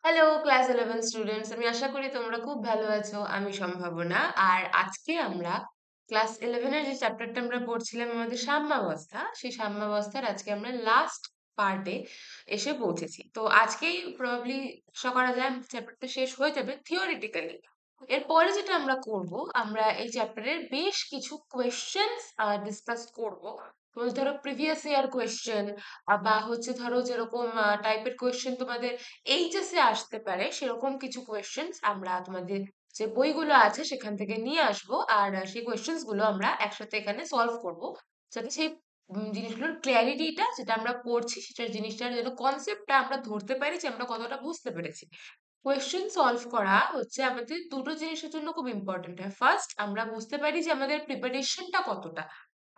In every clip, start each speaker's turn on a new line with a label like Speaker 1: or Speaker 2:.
Speaker 1: Hello class 11 students, আমি আশা করি তোমরা খুব ভালো আছো। আমি সম্ভাবনা। আর আজকে আমরা ক্লাস 11 এর যে চ্যাপ্টারটা আমরা পড়ছিলাম আমাদের সাম্যাবস্থা, সেই সাম্যাবস্থার আজকে আমরা লাস্ট পার্টে এসে পৌঁছেছি। তো আজকেই প্রবাবলি আশা করা যায় চ্যাপ্টারটা শেষ হয়ে যাবে থিওরিটিক্যালি। এরপরে যেটা আমরা করব, আমরা এই চ্যাপ্টারের বেশ কিছু কোয়েশ্চেন্স ডিসকাস করব। তো ধরো প্রিভিয়াস ইয়ার কোয়েশ্চেন, বা হচ্ছে ধরো যেরকম টাইপের কোয়েশ্চেন তোমাদের এইচএসে আসতে পারে, সেরকম কিছু কোয়েশ্চেন্স আমরা তোমাদের যে বইগুলো আছে সেখান থেকে নিয়ে আসবো। আর সেই কোয়েশ্চেন্স গুলো আমরা একসাথে এখানে সলভ করব, যাতে সেই জিনিসগুলোর ক্ল্যারিটিটা যেটা আমরা পড়ছি সেটার জিনিসটার যেন কনসেপ্টটা আমরা ধরতে পারি, যে আমরা কতটা বুঝতে পেরেছি। কোয়েশ্চেন সলভ করা হচ্ছে আমাদের দুটো জিনিসের জন্য খুব ইম্পর্টেন্ট হয়। ফার্স্ট, আমরা বুঝতে পারি যে আমাদের প্রিপারেশনটা কতটা,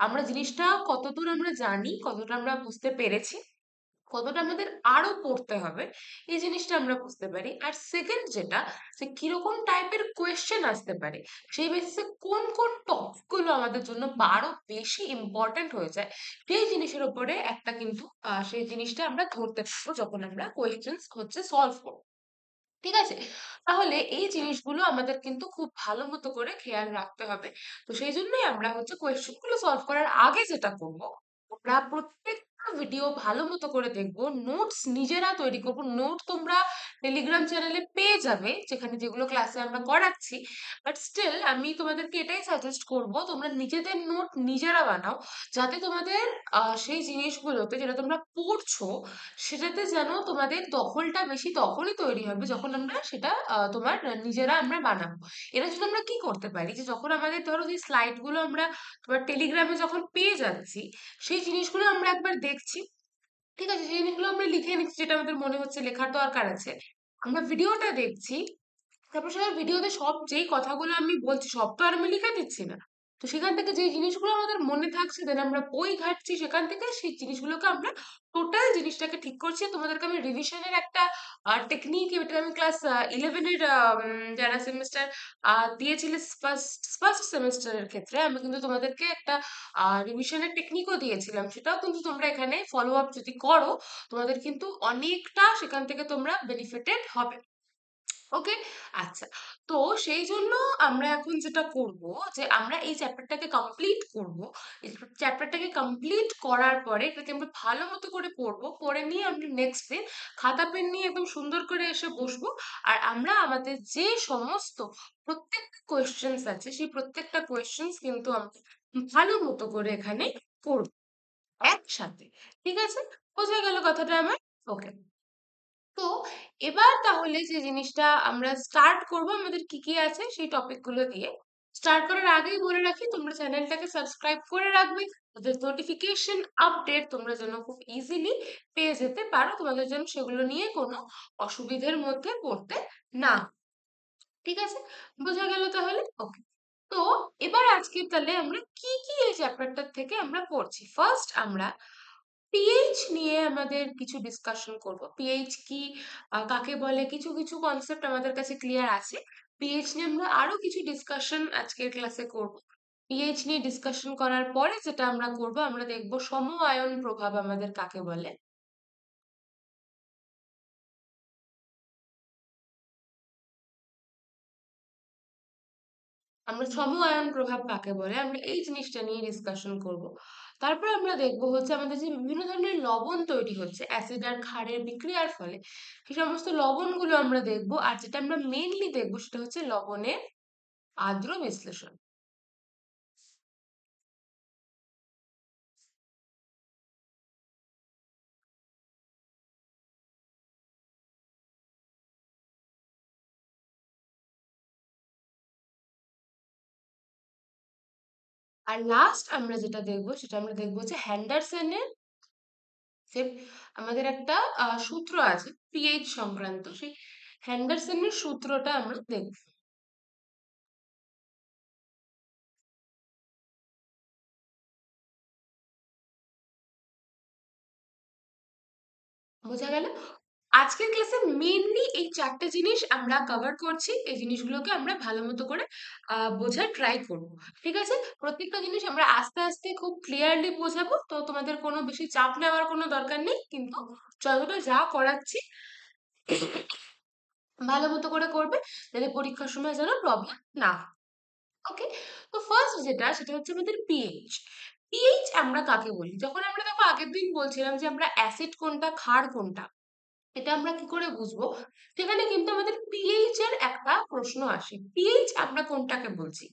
Speaker 1: আমরা জিনিসটা কতদূর আমরা জানি, কতটা আমরা বুঝতে পেরেছি, কতটা আমাদের আরো পড়তে হবে, এই জিনিসটা আমরা বুঝতে পারি। আর সেকেন্ড যেটা, যে কিরকম টাইপের কোয়েশ্চেন আসতে পারে, সেই বেসিসে কোন কোন টপিক গুলো আমাদের জন্য আরো বেশি ইম্পর্টেন্ট হয়ে যায়, সেই জিনিসের উপরে একটা কিন্তু সেই জিনিসটা আমরা ধরতে পারবো যখন আমরা কোয়েশ্চেন হচ্ছে সলভ করবো। ঠিক আছে? তাহলে এই জিনিসগুলো আমাদের কিন্তু খুব ভালো মতো করে খেয়াল রাখতে হবে। তো সেই জন্যই আমরা হচ্ছে কোয়েশ্চেন গুলো সলভ করার আগে যেটা করব, আমরা প্রত্যেকটা ভিডিও ভালো মতো করে দেখব, নোটস নিজেরা তৈরি করব। নোট তোমরা টেলিগ্রাম চ্যানেলে পেয়ে যাবে, যেখানে যেগুলো ক্লাসে আমরা করাচ্ছি। বাট স্টিল আমি তোমাদেরকে এটাই সাজেস্ট করব, তোমরা নিজেদের নোট নিজেরা বানাও, যাতে তোমাদের সেই জিনিসগুলোতে যেটা তোমরা পড়ছো সেটাতে যেন তোমাদের দখলটা বেশি তখনই তৈরি হবে যখন আমরা সেটা তোমার নিজেরা আমরা বানাবো। এর জন্য আমরা কি করতে পারি, যে যখন আমাদের ধরো যে স্লাইড গুলো আমরা তোমার টেলিগ্রামে যখন পেয়ে যাচ্ছি, সেই জিনিসগুলো আমরা একবার দেখছি। ঠিক আছে, সেই জিনিসগুলো আমরা লিখে নিচ্ছি, যেটা আমাদের মনে হচ্ছে লেখার দরকার আছে। আমরা ভিডিওটা দেখছি, তারপর সবার ভিডিওতে সব যেই কথাগুলো আমি বলছি সব তো আর আমি লিখে দিচ্ছি না। তো সেখান থেকে যে জিনিসগুলো আমাদের মনে থাকছে, দেন আমরা বই ঘাটছি, সেখান থেকে সেই জিনিসগুলোকে আমরা টোটাল জিনিসটাকে ঠিক করছি। তোমাদেরকে আমি রিভিশনের একটা টেকনিক, এটা আমি ক্লাস 11 এর যারা সেমিস্টার দিয়েছিলে, ফার্স্ট ফার্স্ট সেমিস্টারের ক্ষেত্রে আমি কিন্তু তোমাদেরকে একটা রিভিশনের টেকনিকও দিয়েছিলাম। সেটাও কিন্তু তোমরা এখানে ফলো আপ যদি করো, তোমাদের কিন্তু অনেকটা সেখান থেকে তোমরা বেনিফিটেড হবে। ওকে। আচ্ছা, তো সেই জন্য আমরা এখন যেটা করব, যে আমরা এই চ্যাপ্টারটাকে কমপ্লিট করব। এই চ্যাপ্টারটাকে কমপ্লিট করার পরে এটাকে আমরা ভালো মতো করে পড়বো, পড়ে নিয়ে আমরা নেক্সট দিন খাতা পেন নিয়ে একদম সুন্দর করে এসে বসবো। আর আমরা আমাদের যে সমস্ত প্রত্যেকটা কোয়েশ্চেন্স আছে, সেই প্রত্যেকটা কোয়েশ্চেন্স কিন্তু আমরা ভালো মতো করে এখানে করবো একসাথে। ঠিক আছে? বোঝা গেল কথাটা আমার? ওকে। তো এবার তাহলে যে জিনিসটা আমরা স্টার্ট করব, আমাদের কি কি আছে সেই টপিক গুলো দিয়ে। স্টার্ট করার আগেই বলে রাখি, তোমরা চ্যানেলটাকে সাবস্ক্রাইব করে রাখবে, তাদের নোটিফিকেশন আপডেট তোমরা যেন খুব ইজিলি পেয়ে যেতে পারো, তোমাদের যেন সেগুলো নিয়ে কোনো অসুবিধার মধ্যে পড়তে না হয়। ঠিক আছে? বোঝা গেল তাহলে? ওকে। তো এবার আজকে তাহলে আমরা কি কি এই চ্যাপ্টারটার থেকে আমরা পড়ছি। ফার্স্ট আমরা পিএইচ নিয়ে আমাদের কিছু ডিসকাশন করব। পিএইচ কি, কাকে বলে, কিছু কিছু কনসেপ্ট আমাদের কাছে ক্লিয়ার আছে। পিএইচ নিয়ে আমরা আরো কিছু ডিসকাশন আজকের ক্লাসে করব। পিএইচ নিয়ে ডিসকাশন করার পরে যেটা আমরা করব, আমরা দেখব সম আয়ন প্রভাব আমাদের কাকে বলে। আমরা সম আয়ন প্রভাব কাকে বলে, আমরা এই জিনিসটা নিয়ে ডিসকাশন করব। তারপর আমরা দেখব হচ্ছে আমাদের যে বিভিন্ন ধরনের লবণ তৈরি হচ্ছে অ্যাসিড আর ক্ষারের বিক্রিয়ার ফলে, সেই সমস্ত লবণগুলো আমরা দেখব। আর যেটা আমরা মেইনলি দেখবো সেটা হচ্ছে লবণের আর্দ্র বিশ্লেষণ। আর লাস্ট আমরা যেটা দেখবো সেটা আমরা দেখবো যে হ্যান্ডারসনের যে আমাদের একটা সূত্র আছে পিএইচ সংক্রান্ত, সেই হ্যান্ডারসনের সূত্রটা আমরা দেখবো। বোঝা গেল? আজকের ক্লাসে মেইনলি এই চারটে জিনিস আমরা কভার করছি, এই জিনিসগুলোকে আমরা ভালো মতো করে বোঝার ট্রাই করব। ঠিক আছে? প্রত্যেকটা জিনিস আমরা আস্তে আস্তে খুব ক্লিয়ারলি বোঝাবো, তো তোমাদের কোনো বেশি চাপ নেওয়ার কোনো দরকার নেই, কিন্তু যতটা যা করাচ্ছি ভালো মতো করে করবে, যাতে পরীক্ষার সময় যেন প্রবলেম না হয়। ওকে, তো ফার্স্ট যেটা সেটা হচ্ছে আমাদের পিএইচ। পিএইচ আমরা কাকে বলি? যখন আমরা দেখো আগের দিন বলছিলাম যে আমরা অ্যাসিড কোনটা ক্ষার কোনটা এটা আমরা কি করে বুঝবো, সেখানে কিন্তু আমাদের পিএইচ এর একটা প্রশ্ন আসে। পিএইচ আমরা কোনটাকে বলছি?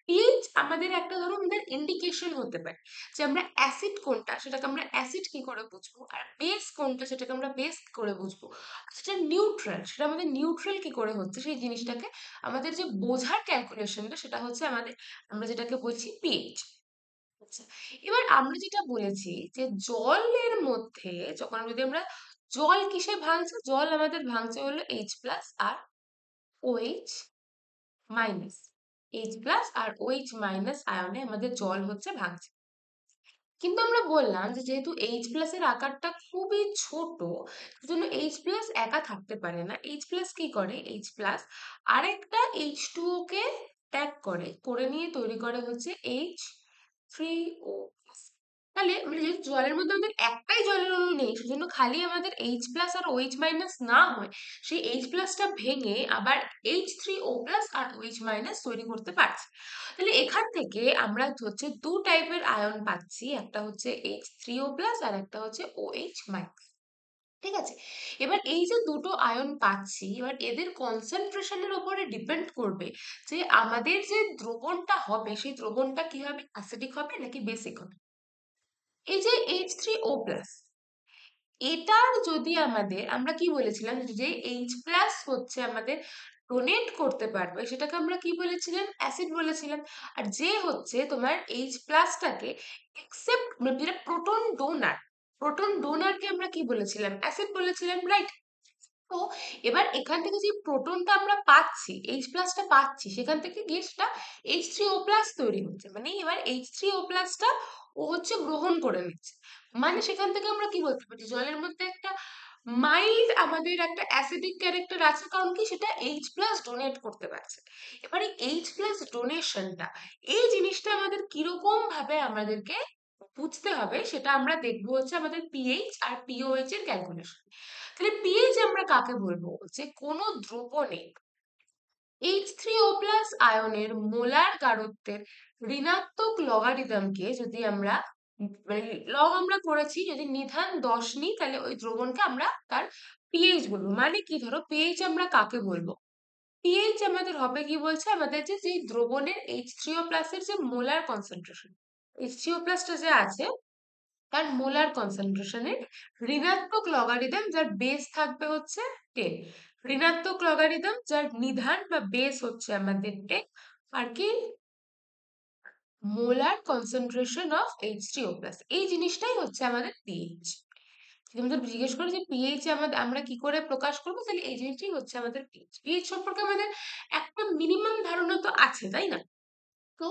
Speaker 1: পিএইচ আমাদের একটা ধরো আমাদের ইন্ডিকেশন হতে পারে যে আমরা অ্যাসিড কোনটা সেটাকে আমরা অ্যাসিড কি করে বুঝবো, আর বেস কোনটা সেটাকে আমরা বেস কি করে বুঝবো, সেটা নিউট্রাল সেটা আমাদের নিউট্রাল কি করে হচ্ছে সেই জিনিসটাকে আমাদের যে বোঝার ক্যালকুলেশনটা সেটা হচ্ছে আমাদের, আমরা যেটাকে বলছি পিএইচ। আচ্ছা, এবার আমরা যেটা বলেছি যে জলের মধ্যে যখন যদি আমরা জল কিসে ভাঙছে, জল আমাদের ভাঙছে হলো এইচ প্লাস আর ওএইচ মাইনাস। এইচ প্লাস আর ওএইচ মাইনাস আয়নে আমাদের জল হচ্ছে ভাঙছে। কিন্তু আমরা বললাম যে যেহেতু এইচ প্লাস এর আকারটা খুবই ছোট, সেজন্য এইচ প্লাস একা থাকতে পারে না। এইচ প্লাস কি করে, এইচ প্লাস আরেকটা এইচ টু ও কে ত্যাগ করে করে নিয়ে তৈরি করে হচ্ছে এইচ থ্রি ও। তাহলে মানে যেহেতু জলের মধ্যে আমাদের একটাই জলের অণু নেই, সেজন্য খালি আমাদের এইচ প্লাস আর ওএইচ মাইনাস না হয়, সেই এইচ প্লাসটা ভেঙে আবার এইচ থ্রি ও প্লাস আর ওএইচ মাইনাস তৈরি করতে পারছে। তাহলে এখান থেকে আমরা হচ্ছে দু টাইপের আয়ন পাচ্ছি, একটা হচ্ছে এইচ থ্রি ও প্লাস আর একটা হচ্ছে ওএইচ মাইনাস। ঠিক আছে, এবার এই যে দুটো আয়ন পাচ্ছি, এবার এদের কনসেন্ট্রেশনের উপরে ডিপেন্ড করবে যে আমাদের যে দ্রবণটা হবে সেই দ্রবণটা কি হবে, অ্যাসিডিক হবে নাকি বেসিক হবে। এই যে এইচ থ্রি ও প্লাস, এটার যদি আমাদের আমরা কি বলেছিলাম যে এইচ প্লাস হচ্ছে আমাদের ডোনেট করতে পারবে সেটাকে আমরা কি বলেছিলাম, অ্যাসিড বলেছিলাম। আর যে হচ্ছে তোমার এইচ প্লাসটাকে একসেপ্ট মানে যেটা প্রোটন ডোনার, প্রোটন ডোনারকে আমরা কি বলেছিলাম, অ্যাসিড বলেছিলাম, রাইট? তো এবার এখান থেকে যে প্রোটনটা আমরা পাচ্ছি, এইচ প্লাসটা পাচ্ছি, সেখান থেকে গিয়ে সেটা এইচ থ্রি ও প্লাস তৈরি হচ্ছে, মানে এবার এইচ থ্রি ও প্লাসটা ও হচ্ছে গ্রহণ করে নিচ্ছে। মানে সেখান থেকে আমরা কি বলতে পারি, জলের মধ্যে একটা মাইল্ড আমাদের একটা অ্যাসিডিক ক্যারেক্টার আছে, কারণ কি সেটা এইচ প্লাস ডোনেট করতে পারছে। এবার এই এইচ প্লাস ডোনেশনটা, এই জিনিসটা আমাদের কিরকম ভাবে আমাদেরকে বুঝতে হবে সেটা আমরা দেখবো হচ্ছে আমাদের পিএইচ আর পিওএইচ এর ক্যালকুলেশন। তাহলে পিএইচ আমরা কাকে বলবো, যে কোনো দ্রবণে এইচ থ্রি ও প্লাস আয়নের মোলার গাঢ়ত্বের ঋণাত্মক লগারিদমকে যদি আমরা মানে লগ আমরা করেছি, যদি নিধান 10 নিই তাহলে ওই দ্রবণকে আমরা তার পিএইচ বলবো। মানে কি, ধরো পিএইচ আমরা কাকে বলবো, পিএইচ আমাদের হবে কি বলছে আমাদের যে যে দ্রবণের এইচ থ্রি ও প্লাস এর যে মোলার কনসেন্ট্রেশন, এইচ থ্রি ও প্লাসটা যে আছে তার মোলার কনসেন্ট্রেশনের ঋণাত্মক লগারিদম যার বেস থাকবে হচ্ছে 10, ঋণাত্মক লগারিদম যার নিধান বা বেস হচ্ছে আমাদের 10, আর কি molar concentration of H three O plus, এই জিনিসটাই হচ্ছে আমাদের পিএইচ। যদি আমাদের জিজ্ঞেস করে যে পিএইচ আমাদের আমরা কি করে প্রকাশ করবো, তাহলে এই জিনিসটাই হচ্ছে আমাদের পিএইচ। পিএইচ সম্পর্কে আমাদের একটা মিনিমাম ধারণা তো আছে, তাই না? তো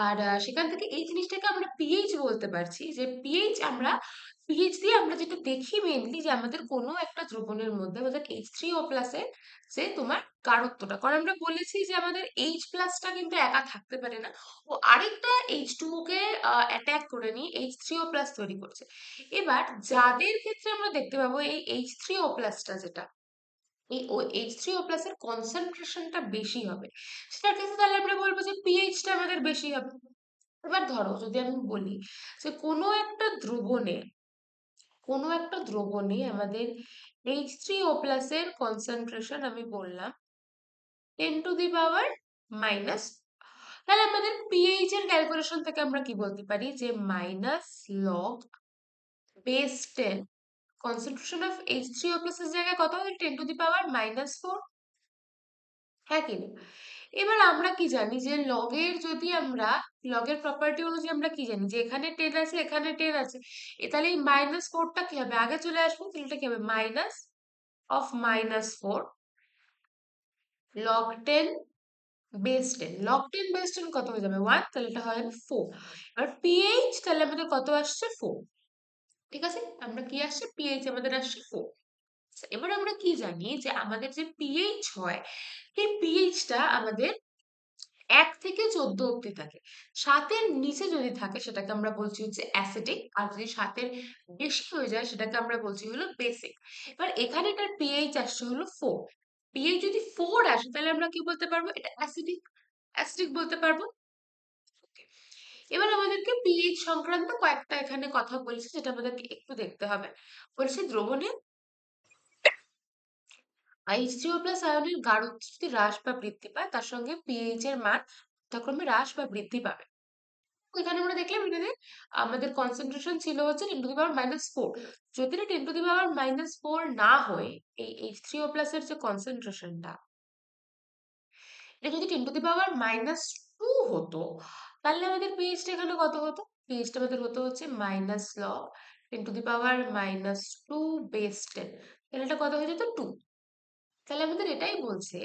Speaker 1: আর সেখান থেকে এই জিনিসটাকে আমরা পিএইচ বলতে পারছি, যে পিএইচ আমরা পিএইচ দিয়ে আমরা যেটা দেখি মেইনলি যে আমাদের কোনো একটা দ্রবণের মধ্যে আমাদের এইচ থ্রি ও প্লাসের যে তোমার গাঢ়ত্বটা, কারণ আমরা বলেছি যে আমাদের এইচ প্লাসটা কিন্তু একা থাকতে পারে না, ও আরেকটা এইচ টু কে অ্যাটাক করে নিয়ে এইচ থ্রি ও প্লাস তৈরি করছে। এবার যাদের ক্ষেত্রে আমরা দেখতে পাবো এই এইচ থ্রি ও প্লাসটা যেটা এই ও এইচ থ্রি ও প্লাস এর কনসেন্ট্রেশনটা বেশি হবে, সেটার ক্ষেত্রে তাহলে আমরা বলবো যে পিএইচটা আমাদের বেশি হবে। এবার ধরো যদি আমি বলি যে কোনো একটা দ্রবণে আমাদের এইচ থ্রি ও প্লাস এর কনসেন্ট্রেশন আমি বললাম 10⁻⁻, তাহলে আমাদের পিএইচ এর ক্যালকুলেশন থেকে আমরা কি বলতে পারি যে minus log base 10, concentration of H three O plus এর জায়গায় কত হবে, 10⁻⁻4, হ্যাঁ কি না? এবার আমরা কি জানি যে লগের যদি আমরা লগের প্রপার্টি অনুযায়ী আমরা কি জানি যে এখানে 10 আছে এখানে 10 আছে, তাহলে এই -4টা কি হবে, আগে চলে আসবে, তাহলে এটা কি হবে minus of -4 log 10 base 10, log 10 base 10 কত হয়ে যাবে 1, তাহলে এটা হয় 4। এবার পিএইচ তাহলে আমাদের কত আসছে 4, ঠিক আছে, আমরা কি আসছে পিএইচ আমাদের আসছে 4। এবার আমরা কি জানি যে আমাদের যে পিএইচ হয় এই পিএইচটা আমাদের 1 থেকে 14 অব্দি থাকে। 7-এর নিচে যদি থাকে সেটাকে আমরা বলছি হচ্ছে অ্যাসিডিক, আর যদি 7-এর বেশি হয়ে যায় সেটাকে আমরা বলছি হলো বেসিক। এবার এখানে এটার পিএইচ আসছে হলো 4। পিএইচ যদি 4 আসে তাহলে আমরা কি বলতে পারবো? এটা অ্যাসিডিক, অ্যাসিডিক বলতে পারবো। ওকে, এবার আমাদেরকে পিএইচ সংক্রান্ত কয়েকটা এখানে কথা বলেছে যেটা আমাদেরকে একটু দেখতে হবে। বলেছে দ্রবণে H3O+ আয়নের গাঢ়ত্ব যদি হ্রাস বা বৃদ্ধি পায় তার সঙ্গে পিএইচ এর মান যথাক্রমে হ্রাস বা বৃদ্ধি পাবে। এখানে আমরা দেখলাম এটাতে আমাদের কনসেন্ট্রেশন ছিল হচ্ছে 10⁻⁻⁴। যদি না 10⁻⁻⁴ না হয়ে এই H3O+ এর যে কনসেন্ট্রেশনটা এটা যদি 10⁻⁻² হতো তাহলে আমাদের পিএইচটা এখানে কত হতো? পিএইচটা আমাদের হতো হচ্ছে -log 10⁻²⁻²। তাহলে এটা কত হয়ে যেত? 2। তাহলে আমাদের এটাই বলছে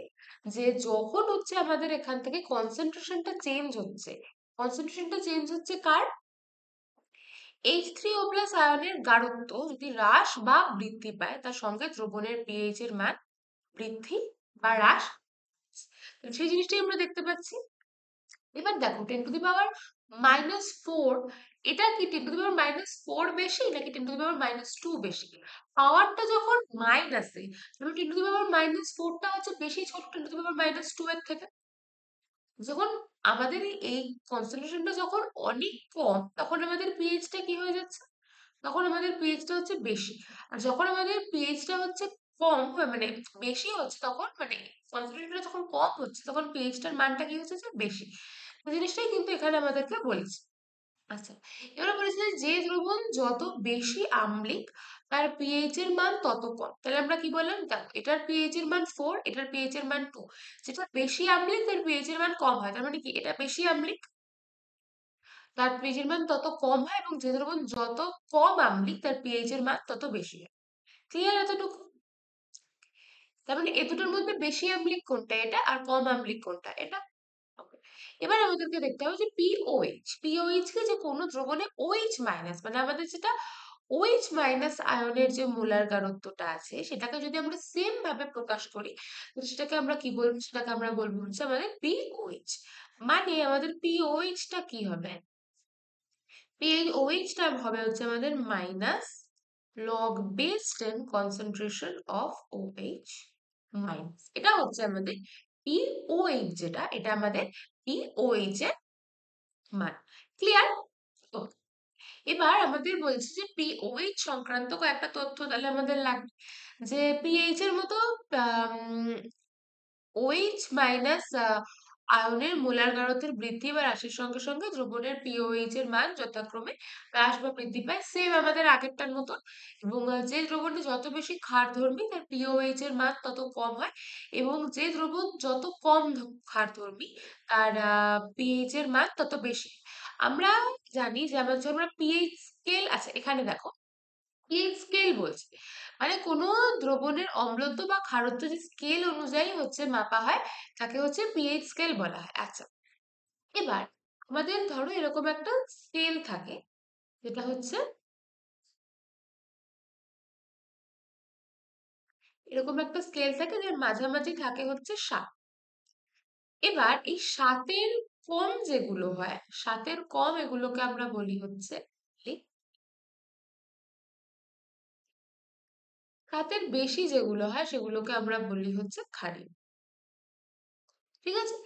Speaker 1: যে যখন হচ্ছে আমাদের এখান থেকে কনসেন্ট্রেশনটা চেঞ্জ হচ্ছে কার? H3O+ আয়নের গাঢ়ত্ব যদি হ্রাস বা বৃদ্ধি পায় তার সঙ্গে দ্রবণের পিএইচ এর মান বৃদ্ধি বা হ্রাস, সেই জিনিসটাই আমরা দেখতে পাচ্ছি। এবার দেখো 10⁻⁻⁴ এটা কি 10⁻⁻⁴ বেশি নাকি 10⁻⁻² বেশি? পাওয়ারটা যখন মাইনাসে তখন 10⁻⁻⁴ টা হচ্ছে বেশি ছোট 10⁻⁻² এর থেকে। যখন আমাদের এই কনসেন্ট্রেশনটা যখন অনেক কম তখন আমাদের পিএইচটা কি হয়ে যাচ্ছে? তখন আমাদের পিএইচটা হচ্ছে বেশি। আর যখন আমাদের পিএইচটা হচ্ছে কম মানে বেশি হচ্ছে তখন মানে কনসেন্ট্রেশনটা যখন কম হচ্ছে তখন পিএইচটার মানটা কি হচ্ছে যে বেশি। এই জিনিসটাই কিন্তু এখানে আমাদেরকে বলেছে। আচ্ছা, এবারে বলেছে যে দ্রবণ যত বেশি আম্লিক তার পিএইচ এর মান তত কম। তাহলে আমরা কি বললাম? দেখো এটার পিএইচ এর মান 4, এটার পিএইচ এর মান 2। যেটা বেশি আম্লিক তার পিএইচ এর মান কম হয়। তার মানে কি এটা বেশি আম্লিক, তার পিএইচ এর মান তত কম হয়, এবং যে দ্রবণ যত কম আম্লিক তার পিএইচ এর মান তত বেশি হয়। ক্লিয়ার এতটুকু? তার মানে এ দুটোর মধ্যে বেশি আম্লিক কোনটা? এটা। আর কম আম্লিক কোনটা? এটা। Okay. এবার আমাদেরকে দেখতে হবে যে পিওএইচ, পিওএইচ কে যে কোনো দ্রবণে OH মাইনাস মানে আমাদের যেটা OH মাইনাস আয়নের যে মোলার গাঢ়ত্বটা আছে সেটাকে যদি আমরা সেম ভাবে প্রকাশ করি তাহলে সেটাকে আমরা কি বলবো? সেটাকে আমরা বলবো হচ্ছে আমাদের পিওএইচ। মানে আমাদের পিওএইচ টা কি হবে? পিওএইচ টা হবে হচ্ছে আমাদের -log base 10 concentration of OH minus. এটা হচ্ছে আমাদের পিওএইচ, যেটা এটা আমাদের পিওএইচ এর মান। ক্লিয়ার? এবার আমাদের বলছে যে পিওএইচ সংক্রান্ত কয়েকটা তথ্য তাহলে আমাদের লাগবে, যে পিএইচ এর মতো OH মাইনাস আয়নের মোলার গাঢ়তের বৃদ্ধি বা হ্রাসের সঙ্গে সঙ্গে দ্রবণের পিওএইচ এর মান যথাক্রমে হ্রাস বা বৃদ্ধি পায়, সেম আমাদের আগেরটার মতন। এবং যে দ্রবণটি যত বেশি ক্ষারধর্মী তার পিওএইচ এর মান তত কম হয়, এবং যে দ্রবণ যত কম ক্ষারধর্মী তার পিএইচ এর মান তত বেশি। আমরা জানি যে আমাদের আমরা পিএইচ স্কেল আছে, এখানে দেখো পিএইচ স্কেল বলছে মানে কোনো দ্রবণের অম্লত্ব বা ক্ষারত্ব যে স্কেল অনুযায়ী হচ্ছে মাপা হয় তাকে হচ্ছে পিএইচ স্কেল বলা হয়। আচ্ছা, এবার আমাদের ধরো এরকম একটা স্কেল থাকে, যেটা হচ্ছে এরকম একটা স্কেল থাকে যার মাঝামাঝি থাকে হচ্ছে 7। এবার এই 7-এর কম যেগুলো হয়, 7-এর কম এগুলোকে আমরা বলি হচ্ছে আম্লিক, 7-এর বেশি যেগুলো হয় সেগুলোকে আমরা বলি হচ্ছে ক্ষারীয়। ঠিক আছে?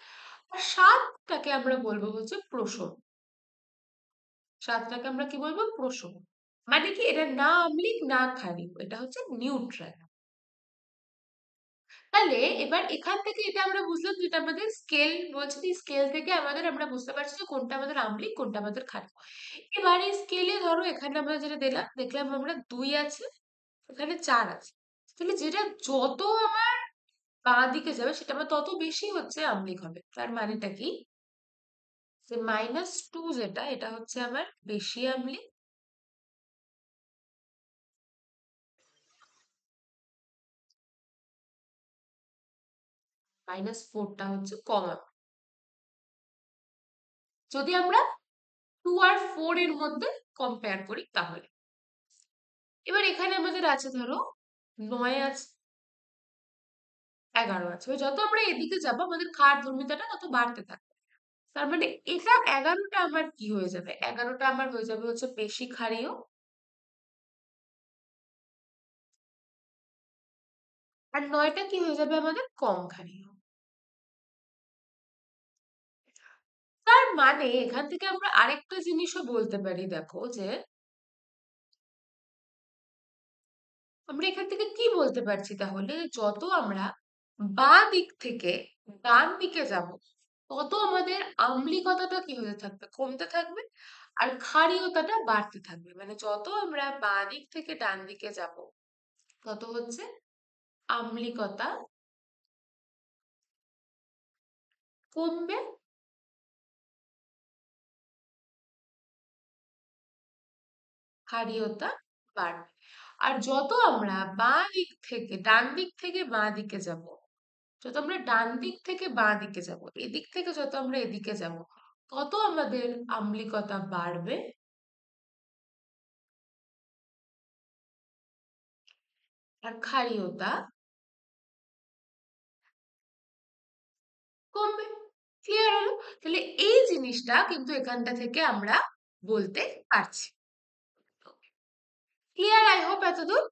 Speaker 1: আর 7টাকে আমরা বলবো হচ্ছে প্রশম। 7টাকে আমরা কি বলবো? প্রশম। মানে কি এটা না আম্লিক না ক্ষারীয়, এটা হচ্ছে নিউট্রাল। তাহলে এবার এখান থেকে এটা আমরা বুঝলাম যেটা আমাদের স্কেল বলছে, যে স্কেল থেকে আমরা বুঝতে পারছি যে কোনটা আমাদের আম্লিক কোনটা আমাদের ক্ষারীয়। এবার এই স্কেলে ধরো এখানে আমরা যেটা দেখলাম আমরা 2 আছে, এখানে 4 আছে। তাহলে যেটা যত আমার বাঁ দিকে যাবে সেটা আমার তত বেশি হচ্ছে আম্লিক হবে। তার মানেটা কি? যে -2 যেটা এটা হচ্ছে আমার বেশি আম্লিক, -4টা হচ্ছে কম আম্লিক। যদি আমরা 2 আর 4 এর মধ্যে কম্পেয়ার করি তাহলে। এবার এখানে আমাদের আছে ধরো 9 আছে, 11 আছে। যত আমরা এদিকে যাবো আমাদের ক্ষার ধর্মিতাটা তত বাড়তে থাকবে। তার মানে এটা 11টা আমার কি হয়ে যাবে? 11টা আমার হয়ে যাবে হচ্ছে বেশি ক্ষারীয়, আর 9টা কি হয়ে যাবে আমাদের কম ক্ষারীয়। তার মানে এখান থেকে আমরা আরেকটা জিনিসও বলতে পারি, দেখো যে আমরা এখান থেকে কি বলতে পারছি তাহলে, যত আমরা বাঁ দিক থেকে ডান দিকে যাব তত আমাদের আম্লিকতাটা কি হতে থাকবে, কমতে থাকবে, আর ক্ষারীয়তাটা বাড়তে থাকবে। মানে যত আমরা বাঁ দিক থেকে ডান দিকে যাব তত হচ্ছে আম্লিকতা কমবে, ক্ষারীয়তা বাড়বে। আর যত আমরা বাঁ দিক থেকে ডান দিক থেকে বাঁ দিকে যাব, যত আমরা ডান দিক থেকে বাঁ দিকে যাব, এদিক থেকে যত আমরা এদিকে যাব তত আমাদের আম্লিকতা বাড়বে আর ক্ষারীয়তা কমবে। ক্লিয়ার হলো? তাহলে এই জিনিসটা কিন্তু এখানটা থেকে আমরা বলতে পারছি। ক্লিয়ার, আই হোপ এতদূর।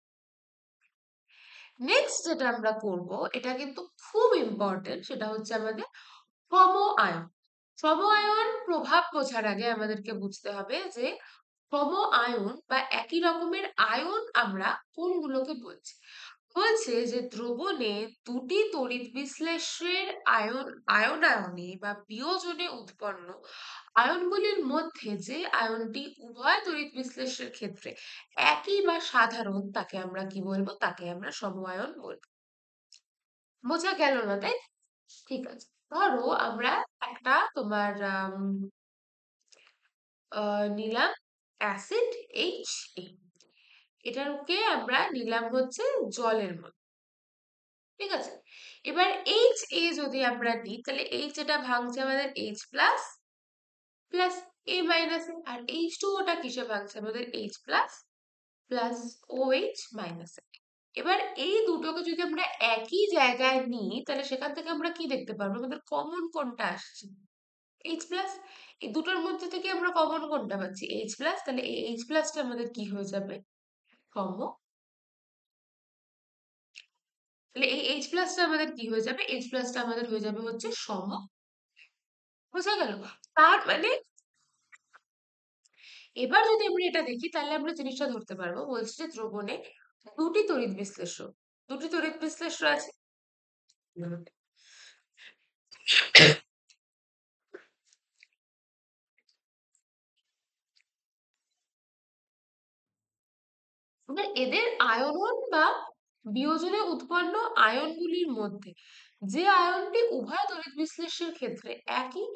Speaker 1: নেক্সট যেটা আমরা করব, এটা কিন্তু খুব ইম্পর্টেন্ট, সেটা হচ্ছে আমাদের সম আয়ন। সম আয়ন প্রভাব বোঝার আগে আমাদেরকে বুঝতে হবে যে সম আয়ন বা একই রকমের আয়ন আমরা কোনগুলোকে বলছি। বলছে যে দ্রবণে দুটি তড়িৎ বিশ্লেষের আয়নায়নে বা বিয়োজনে উৎপন্ন আয়নগুলির মধ্যে যে আয়নটি উভয় তড়িৎ বিশ্লেষের ক্ষেত্রে একই বা সাধারণ তাকে আমরা কি বলবো, তাকে আমরা সমআয়ন বলবো। বোঝা গেল না, তাই? ঠিক আছে, ধরো আমরা একটা তোমার নিলাম অ্যাসিড HA, এটাকে আমরা নিলাম হচ্ছে জলের মধ্যে। ঠিক আছে, এবার HA যদি আমরা নিই তাহলে H এটা ভাঙছে আমাদের H plus plus A minus, আর H2 ওটা কিসে ভাঙছে আমাদের H plus plus OH minus. এবার এই দুটোকে যদি আমরা একই জায়গায় নিই তাহলে সেখান থেকে আমরা কি দেখতে পারবো, আমাদের কমন কোনটা আসছে, H প্লাস। এই দুটোর মধ্যে থেকে আমরা কমন কোনটা পাচ্ছি, H প্লাস। তাহলে এই H প্লাসটা আমাদের কি হয়ে যাবে, সম। তাহলে এই H প্লাসটা আমাদের কি হয়ে যাবে, H প্লাসটা আমাদের হয়ে যাবে হচ্ছে সম। বোঝা গেল? তার মানে এবার যদি আমরা এটা দেখি তাহলে আমরা জিনিসটা ধরতে পারবো, বলছি যে দ্রবণে দুটি তড়িৎ বিশ্লেষ্য, দুটি তড়িৎ বিশ্লেষ্য আছে। এবার এদের আয়নন বা বিয়োজনে উৎপন্ন আয়নগুলির মধ্যে যে আয়নটি উভয় তড়িৎ বিশ্লেষের ক্ষেত্রে একই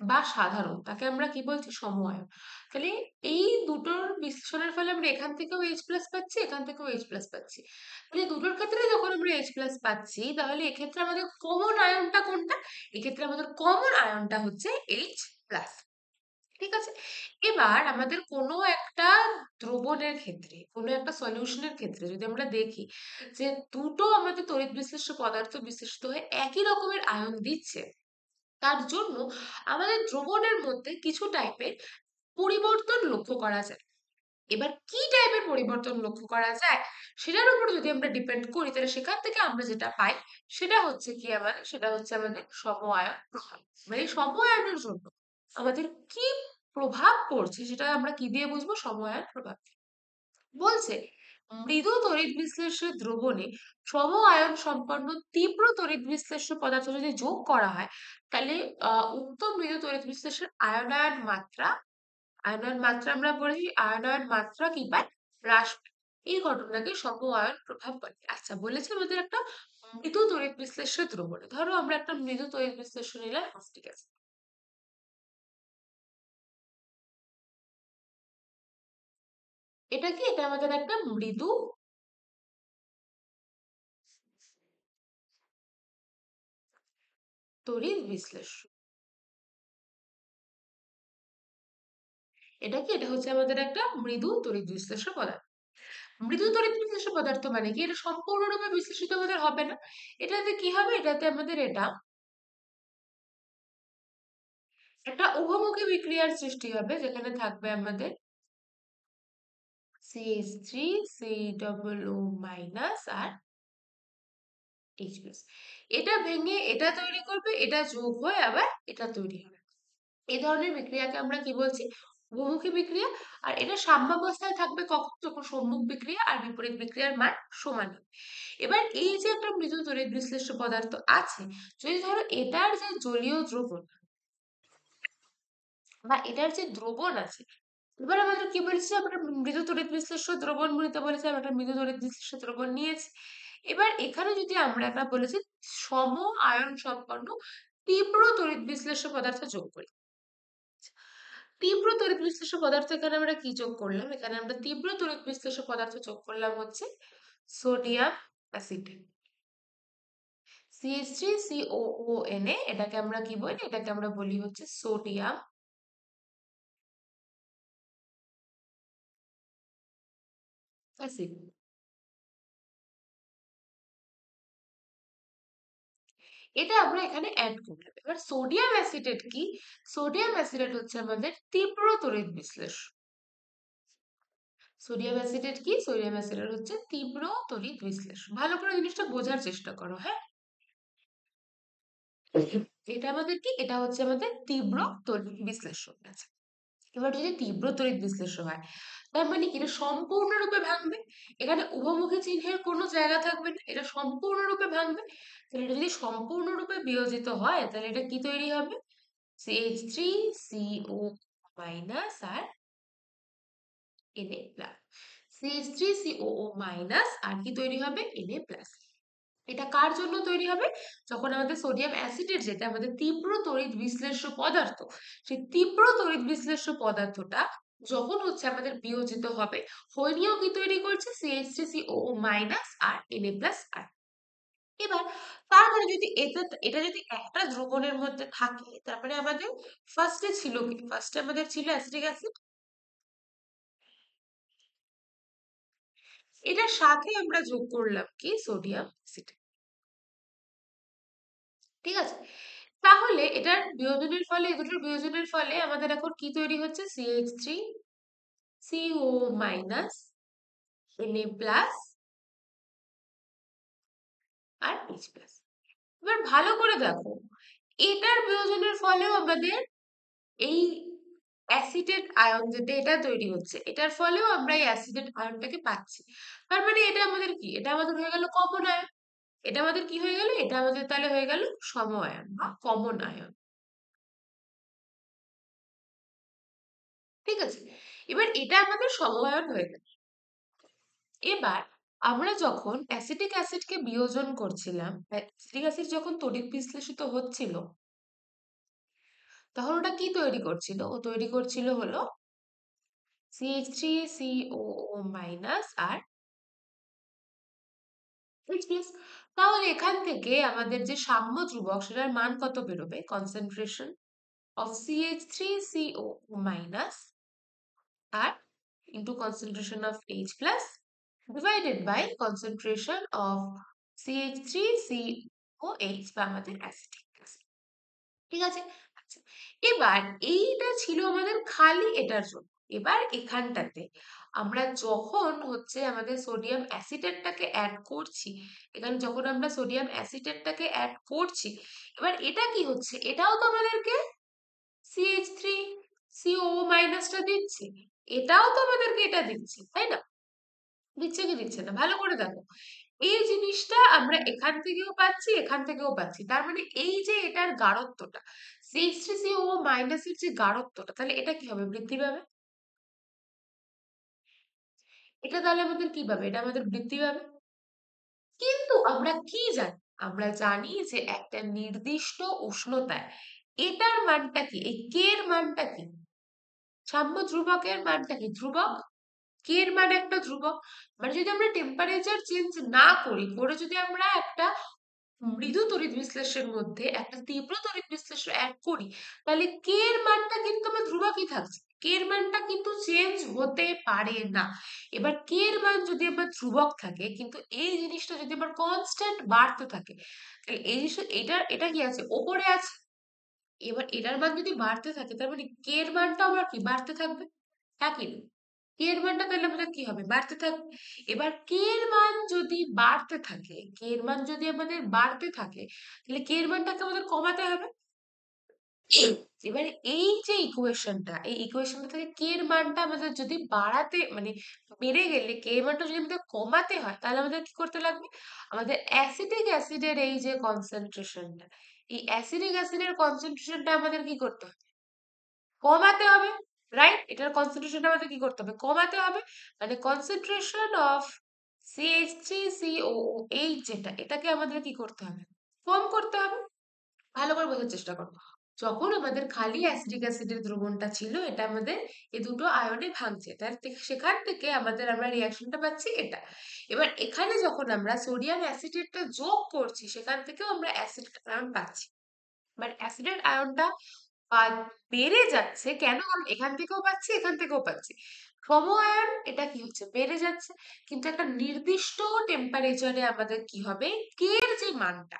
Speaker 1: বা সাধারণ তাকে আমরা কি বলছি, সম আয়ন। তাহলে এই দুটোর বিশ্লেষণের ফলে আমরা এখান থেকেও H প্লাস পাচ্ছি, এখান থেকেও H প্লাস পাচ্ছি। তাহলে দুটোর ক্ষেত্রে যখন আমরা H প্লাস পাচ্ছি তাহলে এক্ষেত্রে আমাদের কমন আয়নটা কোনটা, এক্ষেত্রে আমাদের কমন আয়নটা হচ্ছে H প্লাস। ঠিক আছে, এবার আমাদের কোনো একটা দ্রবণের ক্ষেত্রে, কোনো একটা সলিউশনের ক্ষেত্রে যদি আমরা দেখি যে দুটো আমাদের তড়িৎ বিশ্লেষ্য পদার্থ বিশ্লেষিত হয়ে একই রকমের আয়ন দিচ্ছে, তার জন্য আমাদের দ্রবণের মধ্যে কিছু টাইপের পরিবর্তন লক্ষ্য করা যায়। এবার কি টাইপের পরিবর্তন লক্ষ্য করা যায় সেটার উপর যদি আমরা ডিপেন্ড করি তাহলে সেখান থেকে আমরা যেটা পাই সেটা হচ্ছে কি, আমাদের সেটা হচ্ছে আমাদের সমআয়ন প্রভাব। মানে সমআয়নের জন্য আমাদের কি প্রভাব পড়ছে সেটা আমরা কি দিয়ে বুঝবো, সমআয়ন প্রভাব। বলছে মৃদু তড়িৎ বিশ্লেষ্য দ্রবণে সম আয়ন সম্পন্ন তীব্র তড়িৎ বিশ্লেষ্য পদার্থ যদি যোগ করা হয় তাহলে উক্ত মৃদু তড়িৎ বিশ্লেষের আয়নায়ন মাত্রা আমরা পড়েছি, আয়নায়ন মাত্রা কি পায়, হ্রাস পায়। এই ঘটনাকে সমআয়ন প্রভাব বলে। আচ্ছা, বলেছে আমাদের একটা মৃদু তড়িৎ বিশ্লেষ্য দ্রবণে, ধরো আমরা একটা মৃদু তড়িৎ বিশ্লেষ্য নিলাম অ্যাসিটিক অ্যাসিড। এটা কি, এটা আমাদের একটা মৃদু তড়িৎ বিশ্লেষ্য। এটা কি, এটা হচ্ছে আমাদের একটা মৃদু তড়িৎ বিশ্লেষ্য পদার্থ। মৃদু তড়িৎ বিশ্লেষ্য পদার্থ মানে কি, এটা সম্পূর্ণরূপে বিশ্লেষিত আমাদের হবে না। এটাতে কি হবে, এটাতে আমাদের এটা একটা উভমুখী বিক্রিয়ার সৃষ্টি হবে, যেখানে থাকবে আমাদের CH3 COO মাইনাস আর এইচ প্লাস। এটা ভেঙে এটা তৈরি করবে, এটা যোগ হয়ে আবার এটা তৈরি হবে। এই ধরনের বিক্রিয়াকে আমরা কি বলছি? উভমুখী বিক্রিয়া। আর এটা সাম্যাবস্থায় থাকবে কখন? যখন সম্মুখ বিক্রিয়া আর বিপরীত বিক্রিয়ার মান সমান হবে। এবার এই যে একটা মৃদু তড়িৎ বিশ্লেষ্য পদার্থ আছে, যদি ধরো এটার যে জলীয় দ্রবণ বা এটার যে দ্রবণ আছে, এবার আমাদের কি বলেছে? আমরা মৃদু তড়িৎ বিশ্লেষ্য দ্রবণ নিতে বলেছে, আমরা একটা মৃদু তড়িৎ বিশ্লেষ্য দ্রবণ নিয়েছি। এবার এখানে যদি আমরা একটা বলেছি সম আয়ন সম্পন্ন তীব্র তড়িৎ বিশ্লেষ্য পদার্থ যোগ করি। তীব্র তড়িৎ বিশ্লেষ্য পদার্থ এখানে আমরা কি যোগ করলাম? এখানে আমরা তীব্র তড়িৎ বিশ্লেষ্য পদার্থ যোগ করলাম হচ্ছে সোডিয়াম অ্যাসিটেট, CH3COONA। এটাকে আমরা কি বলি? এটাকে আমরা বলি হচ্ছে সোডিয়াম অ্যাসিড। এটা আমরা এখানে অ্যাড করলাম। এবার সোডিয়াম অ্যাসিটেট কি? সোডিয়াম অ্যাসিটেট হচ্ছে আমাদের তীব্র তড়িৎ বিশ্লেষ্য। সোডিয়াম অ্যাসিটেট কি? সোডিয়াম অ্যাসিটেট হচ্ছে তীব্র তড়িৎ বিশ্লেষ্য। ভালো করে জিনিসটা বোঝার চেষ্টা করো, হ্যাঁ? এটা আমাদের কি? এটা হচ্ছে আমাদের তীব্র তড়িৎ বিশ্লেষ্য। আচ্ছা, এবার যদি তীব্র তড়িৎ বিশ্লেষ্য হয়, তার মানে কি? এটা সম্পূর্ণরূপে ভাঙবে। এখানে উভমুখী চিহ্নের কোনো জায়গা থাকবে না, এটা সম্পূর্ণরূপে ভাঙবে। তাহলে এটা যদি সম্পূর্ণরূপে বিয়োজিত হয়, তাহলে এটা কি তৈরি হবে? CH3CO মাইনাস আর Na প্লাস। CH3COO মাইনাস আর কি তৈরি হবে? Na plus. এটা কার জন্য তৈরি হবে? যখন আমাদের সোডিয়াম অ্যাসিডের, যেটা আমাদের তীব্র তড়িৎ বিশ্লেষ্য পদার্থ, সেই তীব্র তড়িৎ বিশ্লেষ্য পদার্থটা যখন হচ্ছে আমাদের বিয়োজিত হবে, হয়ে নিয়েও কি তৈরি করছে? CH3COO মাইনাস আর Na প্লাস আর। এবার তার মানে যদি এটা এটা যদি একটা দ্রবণের মধ্যে থাকে, তারপরে আমাদের ফার্স্টে ছিল কি? ফার্স্টে আমাদের ছিল অ্যাসিটিক অ্যাসিড, এটার সাথে আমরা যোগ করলাম কি? Sodium acid. ঠিক আছে? তাহলে এটার বিয়োজনের ফলে, এই দুটোর বিয়োজনের ফলে আমাদের এখন কি তৈরি হচ্ছে? CH3CO মাইনাস Na প্লাস আর H প্লাস। এবার ভালো করে দেখো, এটার বিয়োজনের ফলেও আমাদের এই অ্যাসিটেট আয়ন, যেটা এটা তৈরি হচ্ছে, এটার ফলেও আমরা এই অ্যাসিটেট আয়নটাকে পাচ্ছি। তার মানে এটা আমাদের কি? এটা আমাদের হয়ে গেল কমন আয়ন। এটা আমাদের কি হয়ে গেল? এটা আমাদের তাহলে হয়ে গেল সম আয়ন বা কমন আয়ন। ঠিক আছে? এবার এটা আমাদের সম আয়ন হয়ে গেল। এবার আমরা যখন অ্যাসিটিক অ্যাসিডকে বিয়োজন করছিলাম, অ্যাসিটিক অ্যাসিড যখন তড়িৎ বিশ্লেষিত হচ্ছিল, তখন ওটা কি তৈরি করছিল? ও তৈরি করছিল হলো CH3COO মাইনাস আর H প্লাস। তাহলে এখান থেকে আমাদের যে সাম্য ধ্রুবক, সেটার মান কত বেরোবে? কনসেন্ট্রেশন অফ CH3CO মাইনাস আর into concentration of H plus divided by concentration of CH3COH বা আমাদের অ্যাসিটিক অ্যাসিড। ঠিক আছে? আচ্ছা, এবার এইটা ছিল আমাদের খালি এটার জন্য। এবার এখানটাতে আমরা যখন হচ্ছে আমাদের সোডিয়াম অ্যাসিটেটটাকে অ্যাড করছি, এখানে যখন আমরা সোডিয়াম অ্যাসিটেটটাকে অ্যাড করছি, এবার এটা কি হচ্ছে? এটাও তো আমাদেরকে CH3CO মাইনাসটা দিচ্ছে, এটাও তো আমাদেরকে এটা দিচ্ছে, তাই না? দিচ্ছে কি দিচ্ছে না? ভালো করে দেখো, এই জিনিসটা আমরা এখান থেকেও পাচ্ছি, এখান থেকেও পাচ্ছি। তার মানে এই যে এটার গাঢ়ত্বটা, CH3CO মাইনাসের যে গাঢ়ত্বটা, তাহলে এটা কি হবে? বৃদ্ধি পাবে। এটা তাহলে আমাদের কি পাবে? এটা আমাদের বৃদ্ধি পাবে। কিন্তু আমরা কি জানি? আমরা জানি যে একটা নির্দিষ্ট উষ্ণতায় এটার মানটা কি? এই কে এর মানটা কি? সাম্য ধ্রুবকের মানটা কি? ধ্রুবক। কে এর মান একটা ধ্রুবক। মানে যদি আমরা টেম্পারেচার চেঞ্জ না করি, করে যদি আমরা একটা মৃদু তড়িৎ বিশ্লেষণের মধ্যে একটা তীব্র তড়িৎ বিশ্লেষ্য অ্যাড করি, তাহলে কে এর মানটা কিন্তু আমার ধ্রুবকই থাকছে। কে এর মানটা কিন্তু চেঞ্জ হতে পারে না। এবার কে এর মান যদি আমার ধ্রুবক থাকে, কিন্তু এই জিনিসটা যদি আমার কনস্ট্যান্ট বাড়তে থাকে, তাহলে এই জিনিসটা, এটা কি আছে? ওপরে আছে। এবার এটার মান যদি বাড়তে থাকে, তার মানে কে এর মানটা আমার কি বাড়তে থাকবে? হ্যাঁ কি না? কে এর মানটা তাহলে আমাদের কি হবে? বাড়তে থাকবে। এবার কে এর মান যদি বাড়তে থাকে, কে এর মান যদি আমাদের বাড়তে থাকে, তাহলে কে এর মানটাকে আমাদের কমাতে হবে। এবারে এই যে ইকুয়েশনটা, এই ইকুয়েশনটা থেকে কে এর মানটা আমাদের যদি বাড়াতে মানে বেড়ে গেলে কে এর মানটা যদি আমাদের কমাতে হয়, তাহলে আমাদের কি করতে লাগবে? আমাদের অ্যাসিটিক অ্যাসিডের এই যে কনসেন্ট্রেশনটা, এই অ্যাসিডিক অ্যাসিডের কনসেন্ট্রেশনটা আমাদের কি করতে হবে? কমাতে হবে। রাইট? এটার কনসেন্ট্রেশনটা আমাদের কি করতে হবে? কমাতে হবে। মানে কনসেন্ট্রেশন অফ CH3COOH যেটা, এটাকে আমাদের কি করতে হবে? কম করতে হবে। ভালো করে বোঝার চেষ্টা করো। যখন আমাদের খালি অ্যাসিডিক অ্যাসিডের দ্রবণটা ছিল, এটা আমাদের এই দুটো আয়নে ভাঙছে, সেখান থেকে আমরা রিয়াকশনটা পাচ্ছি এটা। এবার এখানে যখন আমরা সোডিয়াম অ্যাসিডেটটা যোগ করছি, সেখান থেকেও আমরা অ্যাসিড আয়ন পাচ্ছি। বাট অ্যাসিডের আয়নটা বেড়ে যাচ্ছে কেন? কারণ এখান থেকেও পাচ্ছি, এখান থেকেও পাচ্ছি। সমআয়ন এটা কি হচ্ছে? বেড়ে যাচ্ছে। কিন্তু একটা নির্দিষ্ট টেম্পারেচারে আমাদের কি হবে? কে এর যে মানটা,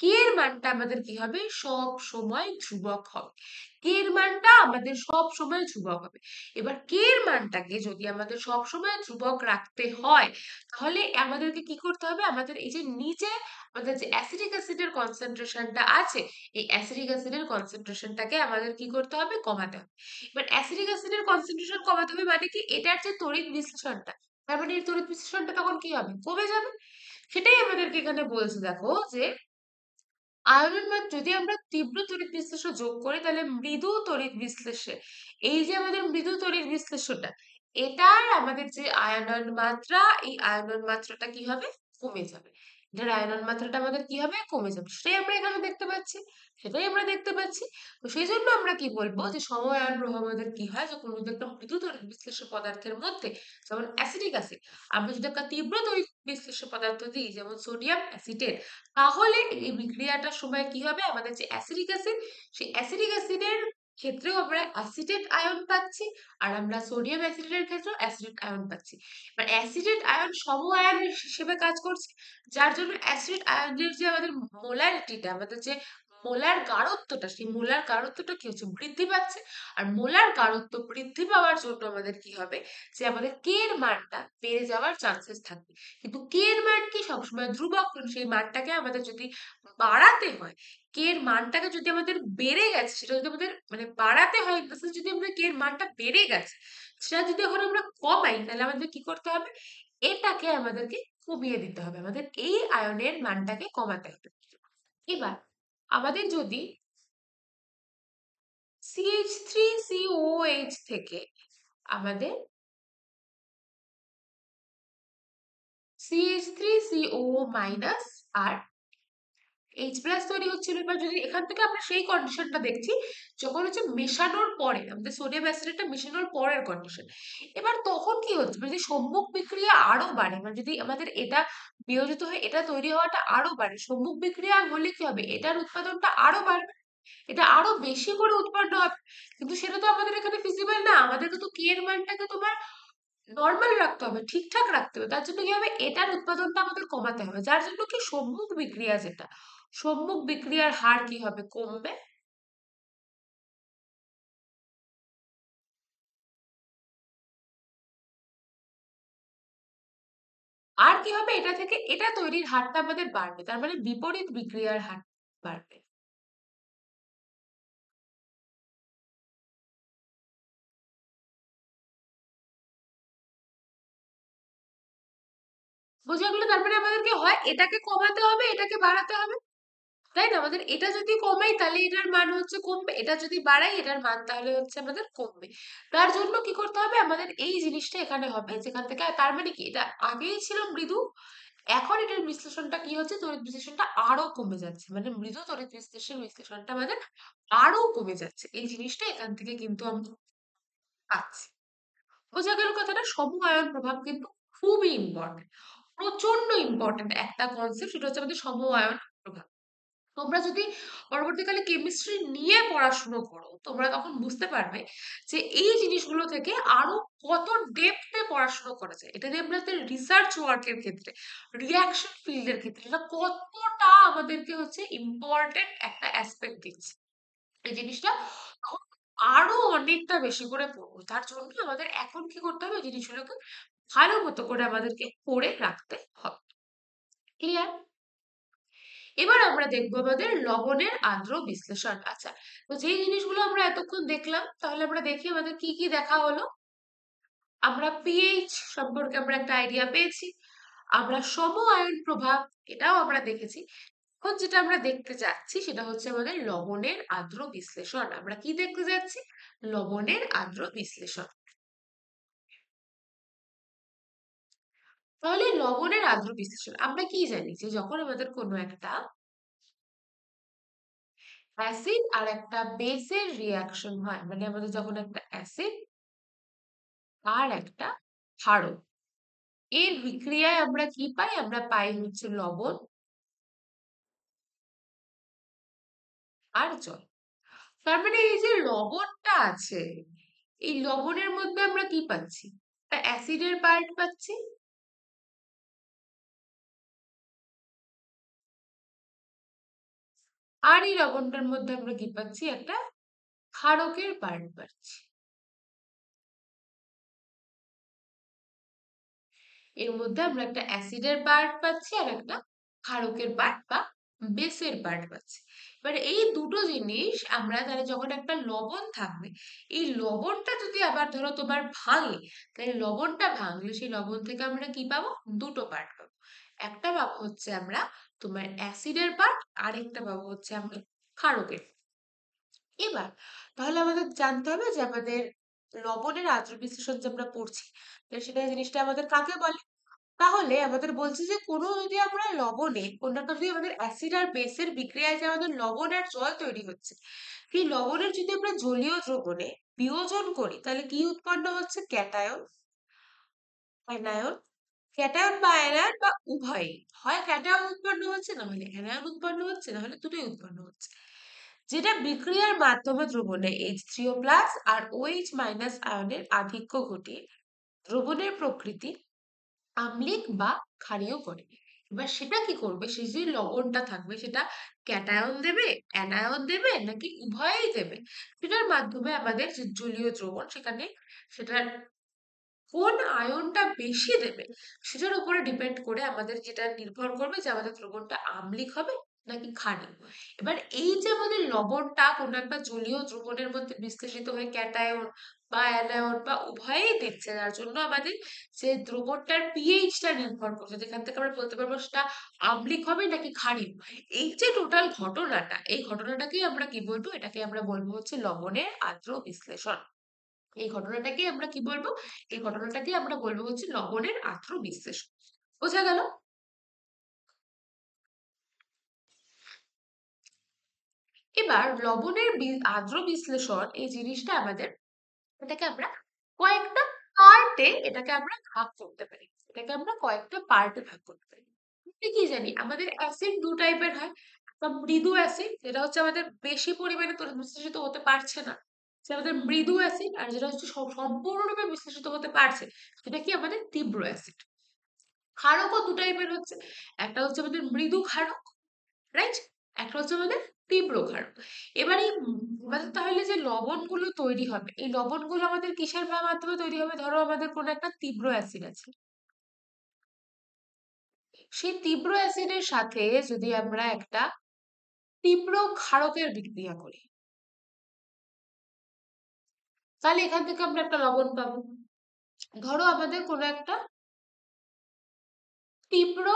Speaker 1: কে এর মানটা আমাদের কি হবে? সব সময় ধ্রুবক হবে। কে এর মানটা আমাদের সব সময় ধ্রুবক হবে। এবার কে এর মানটাকে যদি আমাদের সব সময় ধ্রুবক রাখতে হয়, তাহলে আমাদেরকে কি করতে হবে? আমাদের এই যে নিচে আমাদের যে অ্যাসিডিক অ্যাসিডের কনসেন্ট্রেশনটা আছে, এই অ্যাসিডিক অ্যাসিডের কনসেন্ট্রেশনটাকে আমাদের কি করতে হবে? কমাতে হবে। এবার অ্যাসিডিক অ্যাসিডের কনসেন্ট্রেশন কমাতে হবে মানে কি? এটার যে তড়িৎ বিশ্লেষণটা, তার মানে এর তড়িৎ বিশ্লেষণটা তখন কি হবে? কমে যাবে। সেটাই আমাদেরকে এখানে বলছে, দেখো যে আয়নের মান যদি আমরা তীব্র তড়িৎ বিশ্লেষ্য যোগ করি, তাহলে মৃদু তড়িৎ বিশ্লেষ্যে, এই যে আমাদের মৃদু তড়িৎ বিশ্লেষ্যটা, এটার আমাদের যে আয়নন মাত্রা, এই আয়নন মাত্রাটা কি হবে? কমে যাবে। এটার আয়নন মাত্রাটা আমাদের কি হবে? কমে যাবে। সেটাই আমরা এখানে দেখতে পাচ্ছি। সেটাই আমরা দেখতে পাচ্ছি। তো সেই জন্য আমরা কি বলবো যে সমআয়ন প্রভাব আমাদের কি হয়, যখন আমাদের একটা মৃদু তড়িৎ বিশ্লেষ্য পদার্থের মধ্যে, যেমন অ্যাসিডিক অ্যাসিড, আমরা যদি একটা তীব্র তড়িৎ বিশ্লেষ্য পদার্থ দিই, যেমন সোডিয়াম অ্যাসিটেট, তাহলে এই বিক্রিয়াটার সময় কি হবে? আমাদের যে অ্যাসিডিক অ্যাসিড, সেই অ্যাসিডিক অ্যাসিডের ক্ষেত্রেও আমরা অ্যাসিটেট আয়ন পাচ্ছি, আর আমরা সোডিয়াম অ্যাসিডের ক্ষেত্রেও অ্যাসিডেট আয়ন পাচ্ছি। মানে অ্যাসিডেট আয়ন সম আয়ন হিসেবে কাজ করছে, যার জন্য অ্যাসিড আয়নের যে আমাদের মোলারিটিটা, আমাদের যে মোলার গাঢ়ত্বটা, সেই মোলার গাঢ়ত্বটা কি হচ্ছে? বৃদ্ধি পাচ্ছে। আর মোলার গাঢ়ত্ব বৃদ্ধি পাওয়ার জন্য আমাদের কি হবে? যে আমাদের কে এর মানটা বেড়ে যাওয়ার চান্সেস থাকবে। কিন্তু কে এর মান কি সবসময় ধ্রুবক? সেই মানটাকে আমাদের যদি বাড়াতে হয়, কে এর মানটাকে যদি আমাদের বেড়ে গেছে, সেটা যদি আমাদের মানে বাড়াতে হয়, যদি আমাদের কে এর মানটা বেড়ে গেছে, সেটা যদি এখন আমরা কমাই, তাহলে আমাদের কি করতে হবে? এটাকে আমাদেরকে কমিয়ে দিতে হবে। আমাদের এই আয়নের মানটাকে কমাতে হবে। এবার আমাদের যদি CH3COOH থেকে আমাদের CH3CO মাইনাস আর H+ তৈরি হচ্ছিল, এবার যদি এখান থেকে আমরা সেই কন্ডিশনটা দেখছি, যখন হচ্ছে মেশানোর পরে, আমাদের সোডিয়াম অ্যাসিডটা মেশানোর পরের কন্ডিশন। এবার তখন কি হচ্ছে? যদি সম্মুখ বিক্রিয়া আরো বাড়ে, মানে যদি আমাদের এটা বিয়োজিত হয়ে এটা তৈরি হওয়াটা আরো বাড়ে, সম্মুখ বিক্রিয়া হলে কি হবে? এটার উৎপাদনটা আরো বাড়বে, এটা আরো বেশি করে উৎপন্ন হবে। কিন্তু সেটা তো আমাদের এখানে ফিজিবল না। আমাদেরকে তো কে এর মানটাকে তোমার নরমাল রাখতে হবে, ঠিকঠাক রাখতে হবে। তার জন্য কি হবে? এটার উৎপাদনটা আমাদের কমাতে হবে, যার জন্য কি সম্মুখ বিক্রিয়া যেটা, সম্মুখ বিক্রিয়ার হার কি হবে? কমবে। আর কি হবে? এটা থেকে এটা তৈরির হারটা আমাদের বাড়বে, তার মানে বিপরীত বিক্রিয়ার হার বাড়বে। বোঝা গেল? তার মানে আমাদেরকে হয় এটাকে কমাতে হবে, এটাকে বাড়াতে হবে। তাই না? আমাদের এটা যদি কমাই, তাহলে এটার মান হচ্ছে কমবে, এটা যদি বাড়াই, এটার মান তাহলে হচ্ছে আমাদের কমবে। তার জন্য কি করতে হবে? আমাদের এই জিনিসটা এখানে হবে, যেখান থেকে, তার মানে কি, এটা আগেই ছিল মৃদু, এখন এটার বিশ্লেষণটা কি হচ্ছে? তড়িৎ বিশ্লেষণটা আরো কমে যাচ্ছে, মানে মৃদু তড়িৎ বিশ্লেষণটা আমাদের আরো কমে যাচ্ছে। এই জিনিসটা এখান থেকে কিন্তু আমরা পাচ্ছি। বোঝা গেল কথাটা? সমআয়ন প্রভাব কিন্তু খুবই ইম্পর্টেন্ট, প্রচন্ড ইম্পর্টেন্ট একটা কনসেপ্ট, সেটা হচ্ছে আমাদের সমআয়ন প্রভাব। তোমরা যদি পরবর্তীকালে কেমিস্ট্রি নিয়ে পড়াশুনো করো, তোমরা তখন বুঝতে পারবে যে এই জিনিসগুলো থেকে আরো কত ডেপথে পড়াশুনো করা যায়। এটা নিয়ে আমাদের রিসার্চ ওয়ার্কের ক্ষেত্রে, রিয়াকশন ফিল্ডের ক্ষেত্রে এটা কতটা আমাদেরকে হচ্ছে ইম্পর্টেন্ট একটা অ্যাসপেক্ট দিচ্ছে। এই জিনিসটা তখন আরো অনেকটা বেশি করে পড়বো। তার জন্য আমাদের এখন কি করতে হবে? জিনিসগুলোকে ভালো মতো করে আমাদেরকে পড়ে রাখতে হবে। ক্লিয়ার? এবার আমরা দেখবো আমাদের লবণের আর্দ্র বিশ্লেষণ। আচ্ছা, তো যে জিনিসগুলো আমরা এতক্ষণ দেখলাম, তাহলে আমরা দেখি আমাদের কি কি দেখা হলো। আমরা পিএইচ সম্পর্কে আমরা একটা আইডিয়া পেয়েছি। আমরা সম আয়ন প্রভাব, এটাও আমরা দেখেছি। এখন যেটা আমরা দেখতে যাচ্ছি সেটা হচ্ছে আমাদের লবণের আর্দ্র বিশ্লেষণ। আমরা কি দেখতে যাচ্ছি? লবণের আর্দ্র বিশ্লেষণ। তাহলে লবণের আর্দ্র বিশ্লেষণ আমরা কি জানি? যে যখন আমাদের কোনো একটা অ্যাসিড আর একটা বেসের রিয়াকশন হয়, মানে আমাদের যখন একটা অ্যাসিড আর একটা ক্ষারক, এর বিক্রিয়ায় আমরা কি পাই? আমরা পাই হচ্ছে লবণ আর জল। তার মানে এই যে লবণটা আছে, এই লবণের মধ্যে আমরা কি পাচ্ছি? একটা অ্যাসিডের পার্ট পাচ্ছি, আর এই লবণটার মধ্যে আমরা কি পাচ্ছি? একটা ক্ষারকের পার্ট পাচ্ছি। এর মধ্যে আমরা একটা অ্যাসিডের পার্ট পাচ্ছি আর একটা ক্ষারকের পার্ট বা বেসের পার্ট পাচ্ছি। এবার এই দুটো জিনিস আমরা তাহলে যখন একটা লবণ থাকবে, এই লবণটা যদি আবার ধরো তোমার ভাঙে, তাহলে লবণটা ভাঙলে সেই লবণ থেকে আমরা কি পাবো? দুটো পার্ট পাবো। একটা পাবো হচ্ছে আমরা তোমার অ্যাসিডের পার্ট, আরেকটা পাবো হচ্ছে আমরা ক্ষারকের। এবার তাহলে আমাদের জানতে হবে যে আমাদের লবণের আদ্র বিশ্লেষণ যে আমরা পড়ছি, তাহলে সেটা জিনিসটা আমাদের কাকে বলে? তাহলে আমাদের বলছে যে কোনো যদি আমরা লবণে কোনো একটা যদি আমাদের অ্যাসিড আর বেসের বিক্রিয়ায় যে আমাদের লবণ আর জল তৈরি হচ্ছে, সেই লবণের যদি আমরা জলীয় দ্রবণে বিয়োজন করি, তাহলে কি উৎপন্ন হচ্ছে? Cation, anion. ক্যাটায়ন বা অ্যানায়ন বা উভয়ই, হয় ক্যাটায়ন উৎপন্ন হচ্ছে, না হলে অ্যানায়ন উৎপন্ন হচ্ছে, না হলে দুটোই উৎপন্ন হচ্ছে, যেটা বিক্রিয়ার মাধ্যমে দ্রবণে H3O প্লাস আর OH মাইনাস আয়নের আধিক্য ঘটিয়ে দ্রবণের প্রকৃতি আম্লিক বা ক্ষারীয় করে। এবার সেটা কি করবে? সে যে লবণটা থাকবে সেটা ক্যাটায়ন দেবে, অ্যানায়ন দেবে, নাকি উভয়ই দেবে, সেটার মাধ্যমে আমাদের যে জলীয় দ্রবণ সেখানে সেটার কোন আয়নটা বেশি দেবে সেটার উপরে ডিপেন্ড করে আমাদের যেটা নির্ভর করবে যে আমাদের দ্রবণটা আম্লিক হবে নাকি ক্ষারীয়। এবার এই যে আমাদের লবণটা কোনো একটা জলীয় দ্রবণের মধ্যে বিশ্লেষিত হয়ে ক্যাটায়ন বা অ্যানায়ন বা উভয়ই দিচ্ছে, যার জন্য আমাদের যে দ্রবণটার পিএইচটা নির্ভর করছে, যেখান থেকে আমরা বলতে পারবো সেটা আম্লিক হবে নাকি ক্ষারীয়। এই যে টোটাল ঘটনাটা, এই ঘটনাটাকেই আমরা কি বলবো? এটাকে আমরা বলবো হচ্ছে লবণের আর্দ্র বিশ্লেষণ। এই ঘটনাটাকে আমরা কি বলবো? এই ঘটনাটাকে আমরা বলবো হচ্ছে লবণের আর্দ্র বিশ্লেষণ। বোঝা গেল? এবার লবণের আর্দ্র বিশ্লেষণ এই জিনিসটা আমাদের, এটাকে আমরা কয়েকটা পার্টে এটাকে আমরা ভাগ করতে পারি। এটাকে আমরা কয়েকটা পার্টে ভাগ করতে পারি। আমরা কি জানি? আমাদের অ্যাসিড দু টাইপের হয়। একটা মৃদু অ্যাসিড, যেটা হচ্ছে আমাদের বেশি পরিমাণে বিশ্লেষিত হতে পারছে না, সে আমাদের মৃদু অ্যাসিড। আর যেটা হচ্ছে সম্পূর্ণরূপে বিশ্লেষিত হতে পারছে, সেটা কি? আমাদের তীব্র অ্যাসিড। ক্ষারকও দু টাইপের হচ্ছে, একটা হচ্ছে আমাদের মৃদু ক্ষারক, রাইট? একটা হচ্ছে আমাদের তীব্র ক্ষারক। এবার এই আমাদের তাহলে যে লবণগুলো তৈরি হবে, এই লবণগুলো আমাদের কিসের মাধ্যমে তৈরি হবে? ধরো আমাদের কোনো একটা তীব্র অ্যাসিড আছে, সেই তীব্র অ্যাসিডের সাথে যদি আমরা একটা তীব্র ক্ষারকের বিক্রিয়া করি, তাহলে এখান থেকে আমরা একটা লবণ পাবো। ধরো আমাদের কোনো একটা তীব্র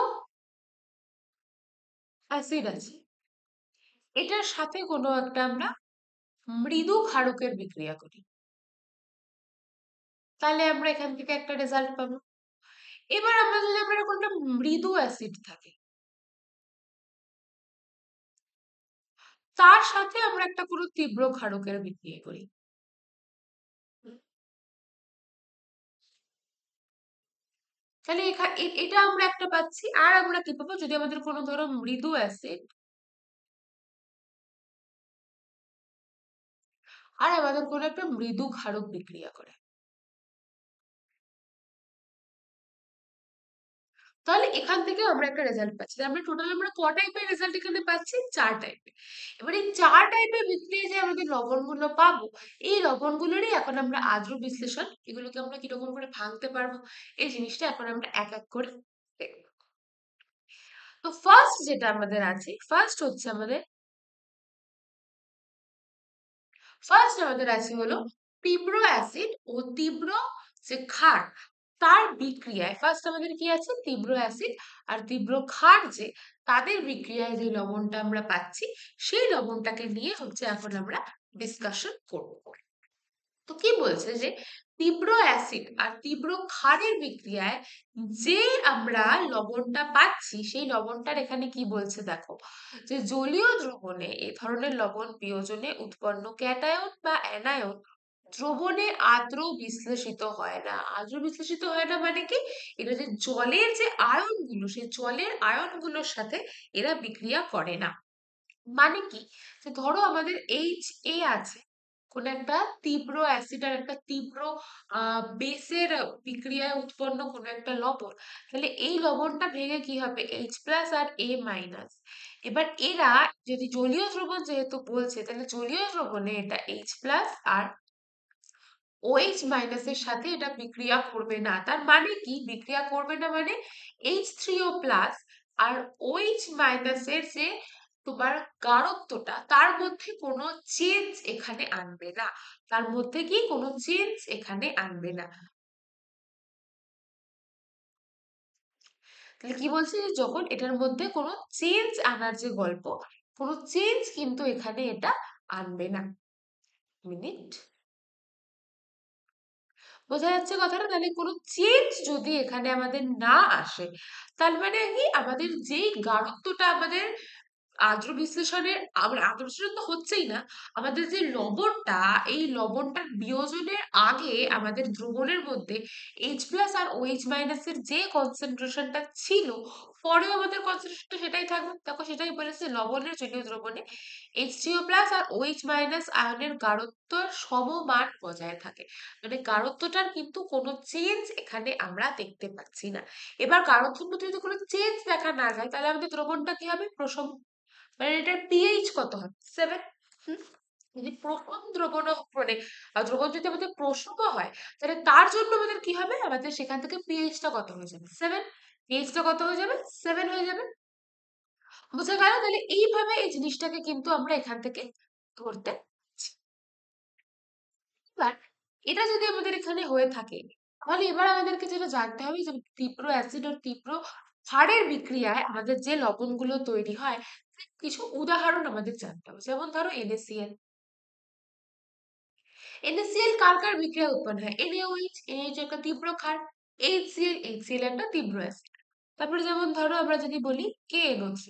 Speaker 1: অ্যাসিড আছে, এটার সাথে কোনো একটা আমরা মৃদু ক্ষারকের বিক্রিয়া করি, তাহলে আমরা এখান থেকে একটা রেজাল্ট পাবো। এবার আমরা যদি আমরা এরকম একটা মৃদু অ্যাসিড থাকে, তার সাথে আমরা একটা কোনো তীব্র ক্ষারকের বিক্রিয়া করি, তাহলে এটা আমরা একটা পাচ্ছি। আর আমরা কি পাবো? যদি আমাদের কোনো ধরো মৃদু অ্যাসিড আর আমাদের কোনো একটা মৃদু ক্ষারক বিক্রিয়া করে, তাহলে এখান থেকে আমরা একটা রেজাল্ট পাচ্ছি। তার মানে টোটাল আমরা ক টাইপের রেজাল্ট এখানে পাচ্ছি? ৪ টাইপের। এবার এই ৪ টাইপের বিক্রিয়ায় যে আমাদের লবণগুলো পাবো, এই লবণগুলোরই এখন আমরা আদ্র বিশ্লেষণ, এগুলোকে আমরা কিরকম করে ভাঙতে পারবো, এই জিনিসটা এখন আমরা এক এক করে দেখব। তো ফার্স্ট যেটা আমাদের আছে, ফার্স্ট আমাদের আছে হলো তীব্র অ্যাসিড ও তীব্র যে ক্ষার, তার বিক্রিয়ায় ফার্স্ট আমাদের কি আছে? তীব্র অ্যাসিড আর তীব্র ক্ষার যে, তাদের বিক্রিয়ায় যে লবণটা আমরা পাচ্ছি, সেই লবণটাকে নিয়ে হচ্ছে এখন আমরা ডিসকাশন করব। তো কি বলছে যে তীব্র অ্যাসিড আর তীব্র ক্ষারের বিক্রিয়ায় যে আমরা লবণটা পাচ্ছি, সেই লবণটার এখানে কি বলছে দেখো, যে জলীয় দ্রবণে এ ধরনের লবণ বিয়োজনে উৎপন্ন ক্যাটায়ন বা অ্যানায়ন দ্রবণে আদ্র বিশ্লেষিত হয় না। আদ্র বিশ্লেষিত হয় না মানে কি? এটা যে জলের যে আয়নগুলো, সেই জলের আয়নগুলোর সাথে এরা বিক্রিয়া করে না। মানে কি? যে ধরো আমাদের HA আছে, কোন একটা তীব্র অ্যাসিড আর একটা তীব্র বেসের বিক্রিয়ায় উৎপন্ন কোন একটা লবণ, তাহলে এই লবণটা ভেঙে কি হবে? H+ R A-। এবার এরা যদি জলীয় দ্রবণ যেহেতু বলছে, তাহলে জলীয় দ্রবণে এটা H+ আর OH- এর সাথে এটা বিক্রিয়া করবে না। তার মানে কি বিক্রিয়া করবে না মানে? H3O+ আর OH- এর যে তোমার গাঢ়ত্বটা, তার মধ্যে কোনো চেঞ্জ এখানে আনবে না। তার মধ্যে কি কোনো চেঞ্জ এখানে আনবে না। তাহলে কি বলছে? যে যখন এটার মধ্যে কোনো চেঞ্জ আনার যে গল্প, কোনো চেঞ্জ কিন্তু এখানে এটা আনবে না। মিনিট, বোঝা যাচ্ছে কথাটা? তাহলে কোনো চেঞ্জ যদি এখানে আমাদের না আসে, তার মানে কি আমাদের যেই গাঢ়ত্বটা আমাদের আদ্র বিশ্লেষণের, আমরা আদ্র বিশ্লেষণ তো হচ্ছেই না, আমাদের যে লবণটা, এই লবণটার বিয়োজনের আগে আমাদের দ্রবণের মধ্যে H+ আর OH- এর যে কনসেন্ট্রেশনটা ছিল, পরেও আমাদের কনসেন্ট্রেশনটা সেটাই থাকবে। দেখো সেটাই বলেছে, লবণের জলীয় দ্রবণে H3O+ আর OH- আয়নের গাঢ়ত্ব সমমান বজায় থাকে। মানে গাঢ়ত্বটার কিন্তু কোনো চেঞ্জ এখানে আমরা দেখতে পাচ্ছি না। এবার গাঢ়ত্বের মধ্যে যদি কোনো চেঞ্জ দেখা না যায়, তাহলে আমাদের দ্রবণটা কি হবে? প্রশম। মানে এটার পিএইচ কত হবে? 7। যদি প্রথম দ্রবণ, মানে দ্রবণ যদি আমাদের প্রসব হয়, তাহলে তার জন্য আমাদের কি হবে? আমাদের সেখান থেকে পিএইচটা কত হয়ে যাবে? 7। পিএইচটা কত হয়ে যাবে? 7 হয়ে যাবে। বুঝা গেল? তাহলে এইভাবে এই জিনিসটাকে কিন্তু আমরা এখান থেকে ধরতে পারছি। এবার এটা যদি আমাদের এখানে হয়ে থাকে, তাহলে এবার আমাদেরকে যেটা জানতে হবে, যে তীব্র অ্যাসিড আর তীব্র ক্ষারের বিক্রিয়ায় আমাদের যে লবণগুলো তৈরি হয়, কিছু উদাহরণ আমাদের জানতে হবে। যেমন ধরো NaCl। NaCl কার কার বিক্রিয়া উৎপন্ন হয়? NaOH। NaOH একটা তীব্র ক্ষার। HCl, HCl একটা তীব্র অ্যাসিড। তারপরে যেমন ধরো আমরা যদি বলি KNO3।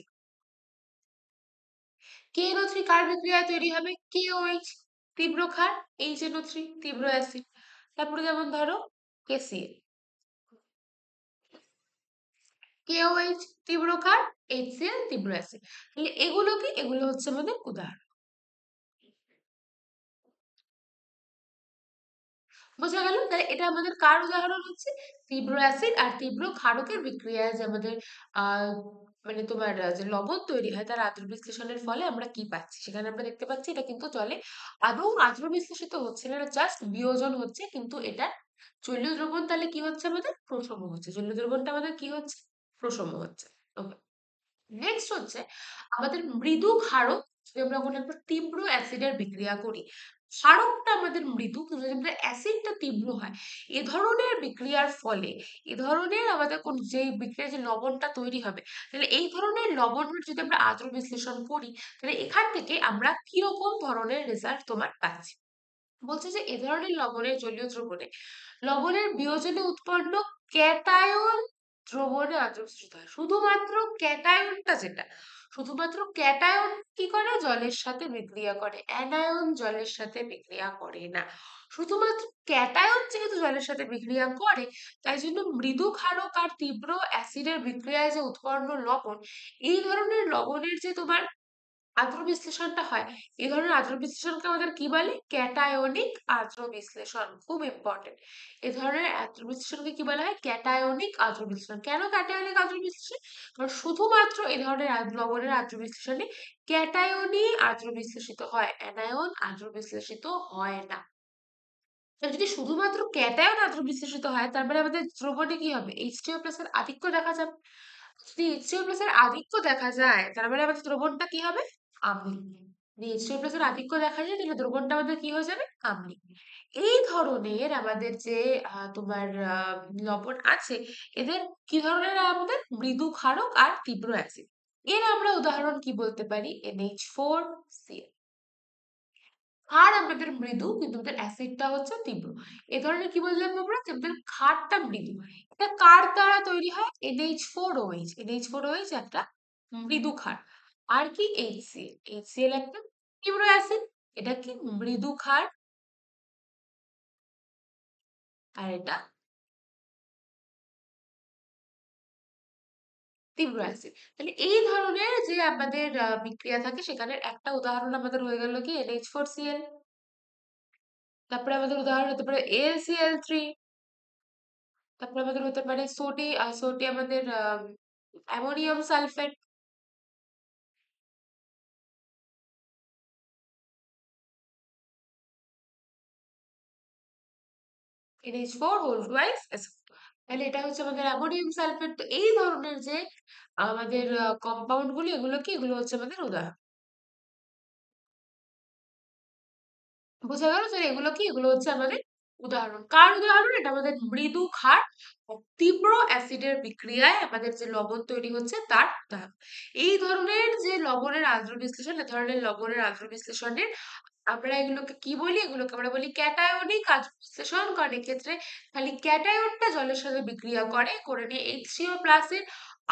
Speaker 1: KNO3 কার বিক্রিয়ায় তৈরি হবে? KOH তীব্র ক্ষার, HNO3 তীব্র অ্যাসিড। তারপরে যেমন ধরো KCl। KOH তীব্র ক্ষার, HCl তীব্র অ্যাসিড। তাহলে এগুলো কি? এগুলো হচ্ছে আমাদের উদাহরণ। বোঝা গেল? তাহলে এটা আমাদের কার উদাহরণ হচ্ছে? তীব্র অ্যাসিড আর তীব্র ক্ষারকের বিক্রিয়ায় যে আমাদের আহ মানে তোমার যে লবণ তৈরি হয়, তার আদ্র বিশ্লেষণের ফলে আমরা কি পাচ্ছি, সেখানে আমরা দেখতে পাচ্ছি এটা কিন্তু জলে আদৌ আদ্র বিশ্লেষিত হচ্ছে না, এটা জাস্ট বিয়োজন হচ্ছে। কিন্তু এটা জলীয় দ্রবণ, তাহলে কি হচ্ছে? আমাদের প্রশম হচ্ছে। জলীয় দ্রবণটা আমাদের কি হচ্ছে? প্রশম হচ্ছে। ওকে, নেক্সট হচ্ছে আমাদের মৃদু ক্ষারক। যদি আমরা কোনো একটা তীব্র অ্যাসিডের বিক্রিয়া করি, ক্ষারকটা আমাদের মৃদু, কিন্তু যদি আমরা অ্যাসিডটা তীব্র হয়, এ ধরনের বিক্রিয়ার ফলে, এ ধরনের আমাদের কোন যে বিক্রিয়ায় যে লবণটা তৈরি হবে, তাহলে এই ধরনের লবণের যদি আমরা আদ্র বিশ্লেষণ করি, তাহলে এখান থেকে আমরা কিরকম ধরনের রেজাল্ট তোমার পাচ্ছি। বলছে যে এ ধরনের লবণের জলীয় দ্রবণে লবণের বিয়োজনে উৎপন্ন ক্যাটায়ন দ্রবণে আদ্রবস্ত্রিত হয়। শুধুমাত্র ক্যাটায়নটা, যেটা শুধুমাত্র ক্যাটায়ন কি করে? জলের সাথে বিক্রিয়া করে। অ্যানায়ন জলের সাথে বিক্রিয়া করে না। শুধুমাত্র ক্যাটায়ন যেহেতু জলের সাথে বিক্রিয়া করে, তাই জন্য মৃদু ক্ষারক আর তীব্র অ্যাসিডের বিক্রিয়ায় যে উৎপন্ন লবণ, এই ধরনের লবণের যে তোমার আদ্র বিশ্লেষণটা হয়, এই ধরনের আদ্র বিশ্লেষণকে আমাদের কি বলে? ক্যাটায়নিক আদ্র বিশ্লেষণ। খুব ইম্পর্টেন্ট। এই ধরনের আদ্র বিশ্লেষণকে কি বলা হয়? ক্যাটায়নিক আদ্র বিশ্লেষণ। কেন ক্যাটায়নিক আদ্র বিশ্লেষণ? কারণ শুধুমাত্র এই ধরনের লবণের আদ্র বিশ্লেষণে ক্যাটায়নই আদ্র বিশ্লেষিত হয়, অ্যানায়ন আদ্র বিশ্লেষিত হয় না। যদি শুধুমাত্র ক্যাটায়ন আদ্র বিশ্লেষিত হয়, তার মানে আমাদের দ্রবণে কি হবে? H2O প্লাস এর আধিক্য দেখা যাবে। যদি H2O প্লাস এর আধিক্য দেখা যায়, তার মানে আমাদের দ্রবণটা কি হবে? আম্লিক। যদি H2O প্লাস এর আধিক্য দেখা যায়, তাহলে দ্রবণটা আমাদের কি হয়ে যাবে? আম্লিক। এই ধরনের আমাদের যে তোমার লবণ আছে, এদের কি ধরনের আমাদের? মৃদু ক্ষারক আর তীব্র অ্যাসিড। এর আমরা উদাহরণ কি বলতে পারি? NH4Cl। ক্ষার আমাদের মৃদু, কিন্তু আমাদের অ্যাসিডটা হচ্ছে তীব্র। এ ধরনের কি বললাম আমরা? যে আমাদের ক্ষারটা মৃদু। এটা কার দ্বারা তৈরি হয়? NH4OH। NH4OH একটা মৃদু ক্ষার। আর কি? HCl। HCl একটা তীব্র অ্যাসিড। এটা কি? মৃদু ক্ষার। আর এটা তীব্র অ্যাসিড। তাহলে এই ধরনের যে আমাদের বিক্রিয়া থাকে, সেখানে একটা উদাহরণ আমাদের হয়ে গেল কি? NH4Cl। তারপরে আমাদের উদাহরণ হতে পারে AlCl3। তারপরে আমাদের হতে পারে আমাদের ammonium sulphate. NH4 whole twice. তাহলে এটা হচ্ছে আমাদের অ্যামোনিয়াম সালফেট। তো এই ধরনের যে আমাদের কম্পাউন্ড গুলো, এগুলো কি? এগুলো হচ্ছে আমাদের উদাহরণ। বোঝা গেল? যে এগুলো কি? এগুলো হচ্ছে আমাদের উদাহরণ। কার উদাহরণ? এটা আমাদের মৃদু ক্ষার ও তীব্র অ্যাসিডের বিক্রিয়ায় আমাদের যে লবণ তৈরি হচ্ছে, তার উদাহরণ। এই ধরনের যে লবণের আদ্র বিশ্লেষণ, এ ধরনের লবণের আদ্র বিশ্লেষণের আমরা এগুলোকে কি বলি? এগুলোকে আমরা বলি ক্যাটায়নিক আদ্র বিশ্লেষণ। কারণ এক্ষেত্রে খালি ক্যাটায়নটা জলের সাথে বিক্রিয়া করে নিয়ে H3O প্লাস এর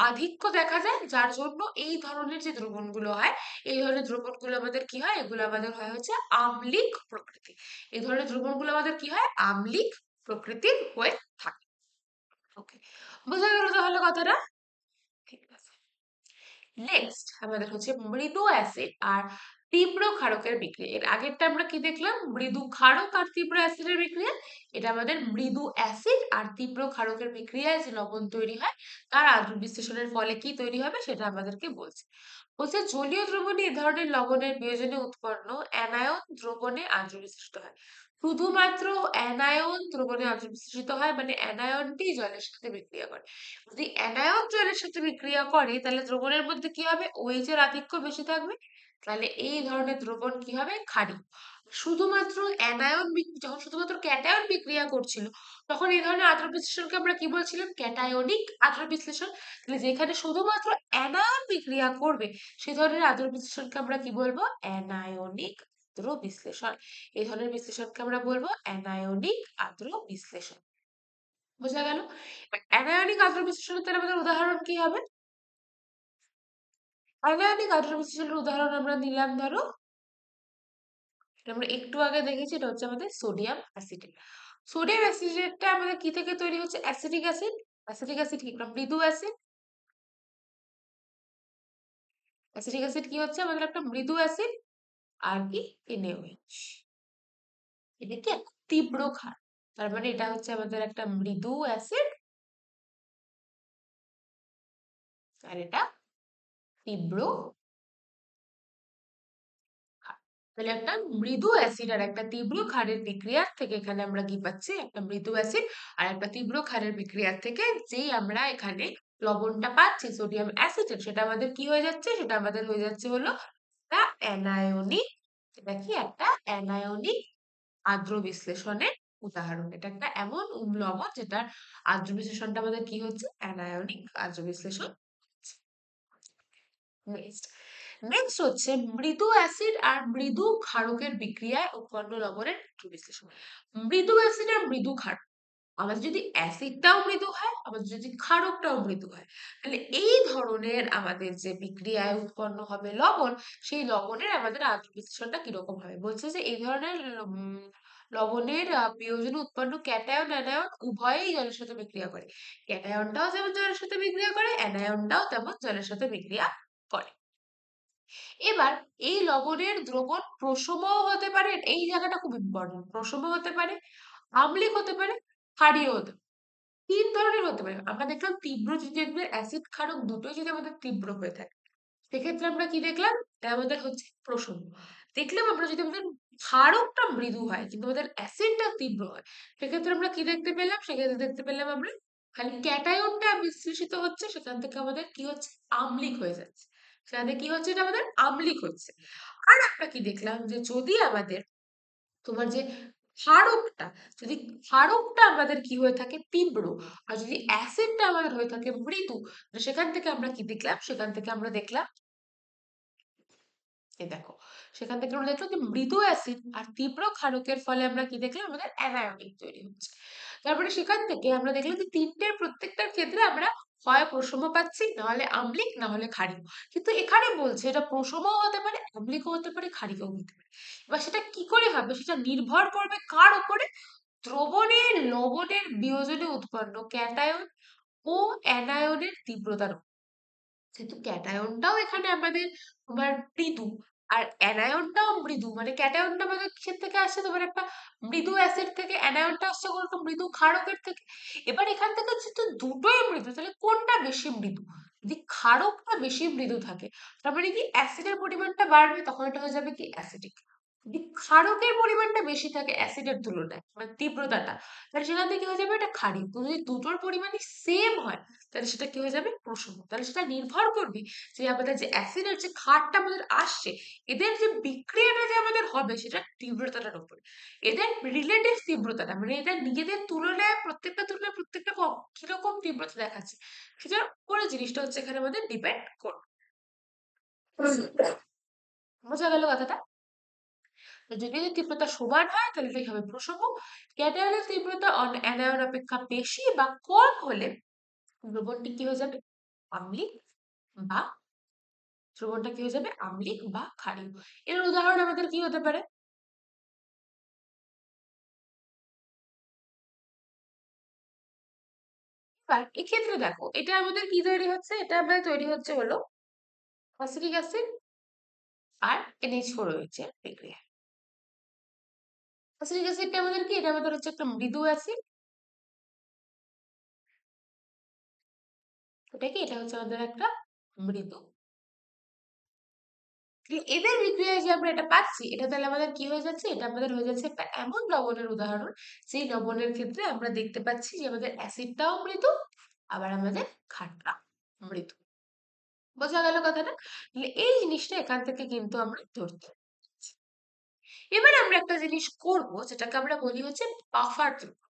Speaker 1: আধিক্য দেখা যায়, যার জন্য এই ধরনের যে দ্রবণগুলো হয়, এই ধরনের দ্রবণগুলো আমাদের কি হয়? এগুলো আমাদের হয় হচ্ছে আম্লিক প্রকৃতি। এই ধরনের দ্রবণগুলো আমাদের কি হয়? আম্লিক প্রকৃতির হয়ে থাকে। ওকে, বোঝা গেল তাহলে কথাটা? ঠিক আছে। নেক্সট আমাদের হচ্ছে মৃদু অ্যাসিড আর তীব্র ক্ষারকের বিক্রিয়া। এর আগেরটা আমরা কি দেখলাম? মৃদু ক্ষারক আর তীব্র অ্যাসিডের বিক্রিয়া। এটা আমাদের মৃদু অ্যাসিড আর তীব্র ক্ষারকের বিক্রিয়ায় যে লবণ তৈরি হয়, তার আদ্র বিশ্লেষণের ফলে কি তৈরি হবে, সেটা আমাদেরকে বলছে। বলছে জলীয় দ্রবণে এ ধরনের লবণের বিয়োজনে উৎপন্ন অ্যানায়ন দ্রবণে আদ্র বিশ্লেষিত হয়। শুধুমাত্র অ্যানায়ন দ্রবণে আদ্র বিশ্লেষিত হয়, মানে অ্যানায়নটি জলের সাথে বিক্রিয়া করে। যদি অ্যানায়ন জলের সাথে বিক্রিয়া করে, তাহলে দ্রবণের মধ্যে কি হবে? OH এর আধিক্য বেশি থাকবে। তাহলে এই ধরনের দ্রবণ কি হবে? ক্ষারীয়। শুধুমাত্র যখন শুধুমাত্র ক্যাটায়ন বিক্রিয়া করছিল, তখন এই ধরনের আদ্র বিশ্লেষণকে আমরা কি বলছিলাম? ক্যাটায়নিক আদ্র বিশ্লেষণ। তাহলে যেখানে শুধুমাত্র অ্যানায়ন বিক্রিয়া করবে, সেই ধরনের আদ্র বিশ্লেষণকে আমরা কি বলবো? অ্যানায়নিক আদ্র বিশ্লেষণ। এই ধরনের বিশ্লেষণকে আমরা বলবো অ্যানায়নিক আদ্র বিশ্লেষণ। বোঝা গেল? অ্যানায়নিক আদ্র বিশ্লেষণের তাহলে আমাদের উদাহরণ কি হবে? অ্যানায়নিক আদ্র বিশ্লেষণের উদাহরণ আমরা নিলাম, ধরো এটা আমরা একটু আগে দেখেছি, এটা হচ্ছে আমাদের সোডিয়াম অ্যাসিটেট। সোডিয়াম অ্যাসিটেটটা আমাদের কি থেকে তৈরি হচ্ছে? Acetic acid. অ্যাসিটিক অ্যাসিড কি? একটা মৃদু অ্যাসিড। অ্যাসিটিক অ্যাসিড কি হচ্ছে? আমাদের একটা মৃদু অ্যাসিড। আর কি? NaOH। এটা কি? এক তীব্র ক্ষার। তার মানে এটা হচ্ছে আমাদের একটা মৃদু অ্যাসিড, আর এটা তীব্র ক্ষার। তাহলে একটা মৃদু অ্যাসিড আর একটা তীব্র ক্ষারের বিক্রিয়ার থেকে এখানে আমরা কি পাচ্ছি? একটা মৃদু অ্যাসিড আর একটা তীব্র ক্ষারের বিক্রিয়ার থেকে যেই আমরা এখানে লবণটা পাচ্ছি সোডিয়াম অ্যাসিটেট, সেটা আমাদের কি হয়ে যাচ্ছে? সেটা আমাদের হয়ে যাচ্ছে হলো একটা অ্যানায়নিক। এটা কি? একটা অ্যানায়নিক আদ্র বিশ্লেষণের উদাহরণ। এটা একটা এমন লবণ যেটার আদ্র বিশ্লেষণটা আমাদের কি হচ্ছে? অ্যানায়নিক আদ্র বিশ্লেষণ। নেক্সট নেক্সট হচ্ছে মৃদু অ্যাসিড আর মৃদু ক্ষারকের বিক্রিয়ায় উৎপন্ন লবণের আদ্র বিশ্লেষণ। মৃদু অ্যাসিড আর মৃদু ক্ষারক, আমাদের যদি অ্যাসিডটাও মৃদু হয়, আমাদের যদি ক্ষারকটাও মৃদু হয়, তাহলে এই ধরনের আমাদের যে বিক্রিয়ায় উৎপন্ন হবে লবণ, সেই লবণের আমাদের আদ্র বিশ্লেষণটা কিরকম হবে? বলছে যে এই ধরনের লবণের বিয়োজনে উৎপন্ন ক্যাটায়ন অ্যানায়ন উভয়ই জলের সাথে বিক্রিয়া করে। ক্যাটায়নটাও যেমন জলের সাথে বিক্রিয়া করে, অ্যানায়নটাও তেমন জলের সাথে বিক্রিয়া করে। এবার এই লবণের দ্রবণ প্রশমও হতে পারে, এই জায়গাটা খুব ইম্পর্টেন্ট, প্রশমও হতে পারে, আম্লিক হতে পারে, ক্ষারীয় হতে পারে। তিন ধরনের হতে পারে। আমরা দেখলাম তীব্র যদি দেখবে অ্যাসিড ক্ষারক দুটোই যদি আমাদের তীব্র হয়ে থাকে, সেক্ষেত্রে আমরা কি দেখলাম, এটা আমাদের হচ্ছে প্রশম। দেখলাম আমরা যদি আমাদের ক্ষারকটা মৃদু হয় কিন্তু আমাদের অ্যাসিডটা তীব্র হয়, সেক্ষেত্রে আমরা কি দেখতে পেলাম, সেক্ষেত্রে দেখতে পেলাম আমরা খালি ক্যাটায়নটা বিশ্লেষিত হচ্ছে, সেখান থেকে আমাদের কি হচ্ছে, আম্লিক হয়ে যাচ্ছে। সেখান থেকে কি হচ্ছে, এটা আমাদের আম্লিক হচ্ছে। আর আমরা কি দেখলাম, যে যদি আমাদের তোমার যে ক্ষারকটা, যদি ক্ষারকটা আমাদের কি হয়ে থাকে, তীব্র, আর যদি অ্যাসিডটা আমাদের হয়ে থাকে মৃদু, তো সেখান থেকে আমরা কি দেখলাম, সেখান থেকে আমরা দেখলাম, এই দেখো, সেখান থেকে আমরা দেখলাম যে মৃদু অ্যাসিড আর তীব্র ক্ষারকের ফলে আমরা কি দেখলাম, আমাদের অ্যানায়নিক তৈরি হচ্ছে। তারপরে সেখান থেকে আমরা দেখলাম যে তিনটের প্রত্যেকটার ক্ষেত্রে আমরা হয় প্রশম পাচ্ছি, না হলে আম্লিক, না হলে ক্ষারীয়। কিন্তু এখানে বলছে এটা প্রশমও হতে পারে, আম্লিকও হতে পারে, ক্ষারীয়ও হতে পারে। এবার সেটা কি করে হবে, সেটা নির্ভর করবে কার উপরে, দ্রবণের লবণের বিয়োজনে উৎপন্ন ক্যাটায়ন ও অ্যানায়নের তীব্রতার উপর। যেহেতু ক্যাটায়নটাও এখানে আমাদের তোমার মৃদু, আর অ্যানায়নটাও মৃদু, মানে ক্যাটায়নটা আমাদের কিসের থেকে আসছে, তোমার একটা মৃদু অ্যাসিড থেকে, অ্যানায়নটা আসছে কোনো একটা মৃদু ক্ষারকের থেকে। এবার এখান থেকে যেহেতু দুটোই মৃদু, তাহলে কোনটা বেশি মৃদু? যদি ক্ষারকটা বেশি মৃদু থাকে, তার মানে কি অ্যাসিডের পরিমাণটা বাড়বে, তখন এটা হয়ে যাবে কি অ্যাসিডিক। যদি ক্ষারকের পরিমাণটা বেশি থাকে অ্যাসিডের তুলনায়, মানে তীব্রতাটা, তাহলে সেখান থেকে কি হয়ে যাবে, এটা ক্ষারীয়। তো যদি দুটোর পরিমাণই সেম হয়, তাহলে সেটা কি হয়ে যাবে, প্রশম। তাহলে সেটা নির্ভর করবে যে আমাদের যে অ্যাসিড আর যে ক্ষারটা আমাদের আসছে, এদের যে বিক্রিয়াটা যে আমাদের হবে সেটার তীব্রতাটার উপরে, এদের রিলেটিভ তীব্রতাটা, মানে এদের নিজেদের তুলনায় প্রত্যেকটা কিরকম তীব্রতা দেখাচ্ছে, সেটার উপরে জিনিসটা হচ্ছে এখানে আমাদের ডিপেন্ড করবে। বোঝা গেল কথাটা? তো যদি এদের তীব্রতা সমান হয় তাহলে এটাই হবে প্রশম। ক্যাটায়নের তীব্রতা অ্যানায়ন অপেক্ষা বেশি বা কম হলে দ্রবণটি কি হয়ে যাবে, আম্লিক বা দ্রবণটা কি হয়ে যাবে, আম্লিক বা ক্ষারীয়। এর উদাহরণ আমাদের কি হতে পারে, এবার এক্ষেত্রে দেখো এটা আমাদের কি তৈরি হচ্ছে, এটা আমাদের তৈরি হচ্ছে হলো অ্যাসিটিক অ্যাসিড আর NH4 রয়েছে বিক্রিয়া। অ্যাসিটিক অ্যাসিডটা আমাদের কি, এটা আমাদের হচ্ছে একটা মৃদু অ্যাসিড, এটা কি, এটা হচ্ছে আমাদের একটা মৃদু। এদের বিক্রিয়ায় যে আমরা এটা পাচ্ছি, এটা তাহলে আমাদের কি হয়ে যাচ্ছে, এটা আমাদের হয়ে যাচ্ছে একটা এমন লবণের উদাহরণ, সেই লবণের ক্ষেত্রে আমরা দেখতে পাচ্ছি যে আমাদের অ্যাসিডটাও মৃদু, আবার আমাদের ক্ষারটা মৃদু। বোঝা গেল কথাটা? তাহলে এই জিনিসটা এখান থেকে কিন্তু আমরা ধরতে পারছি। এবার আমরা একটা জিনিস করব, যেটাকে আমরা বলি হচ্ছে বাফার দ্রবণ।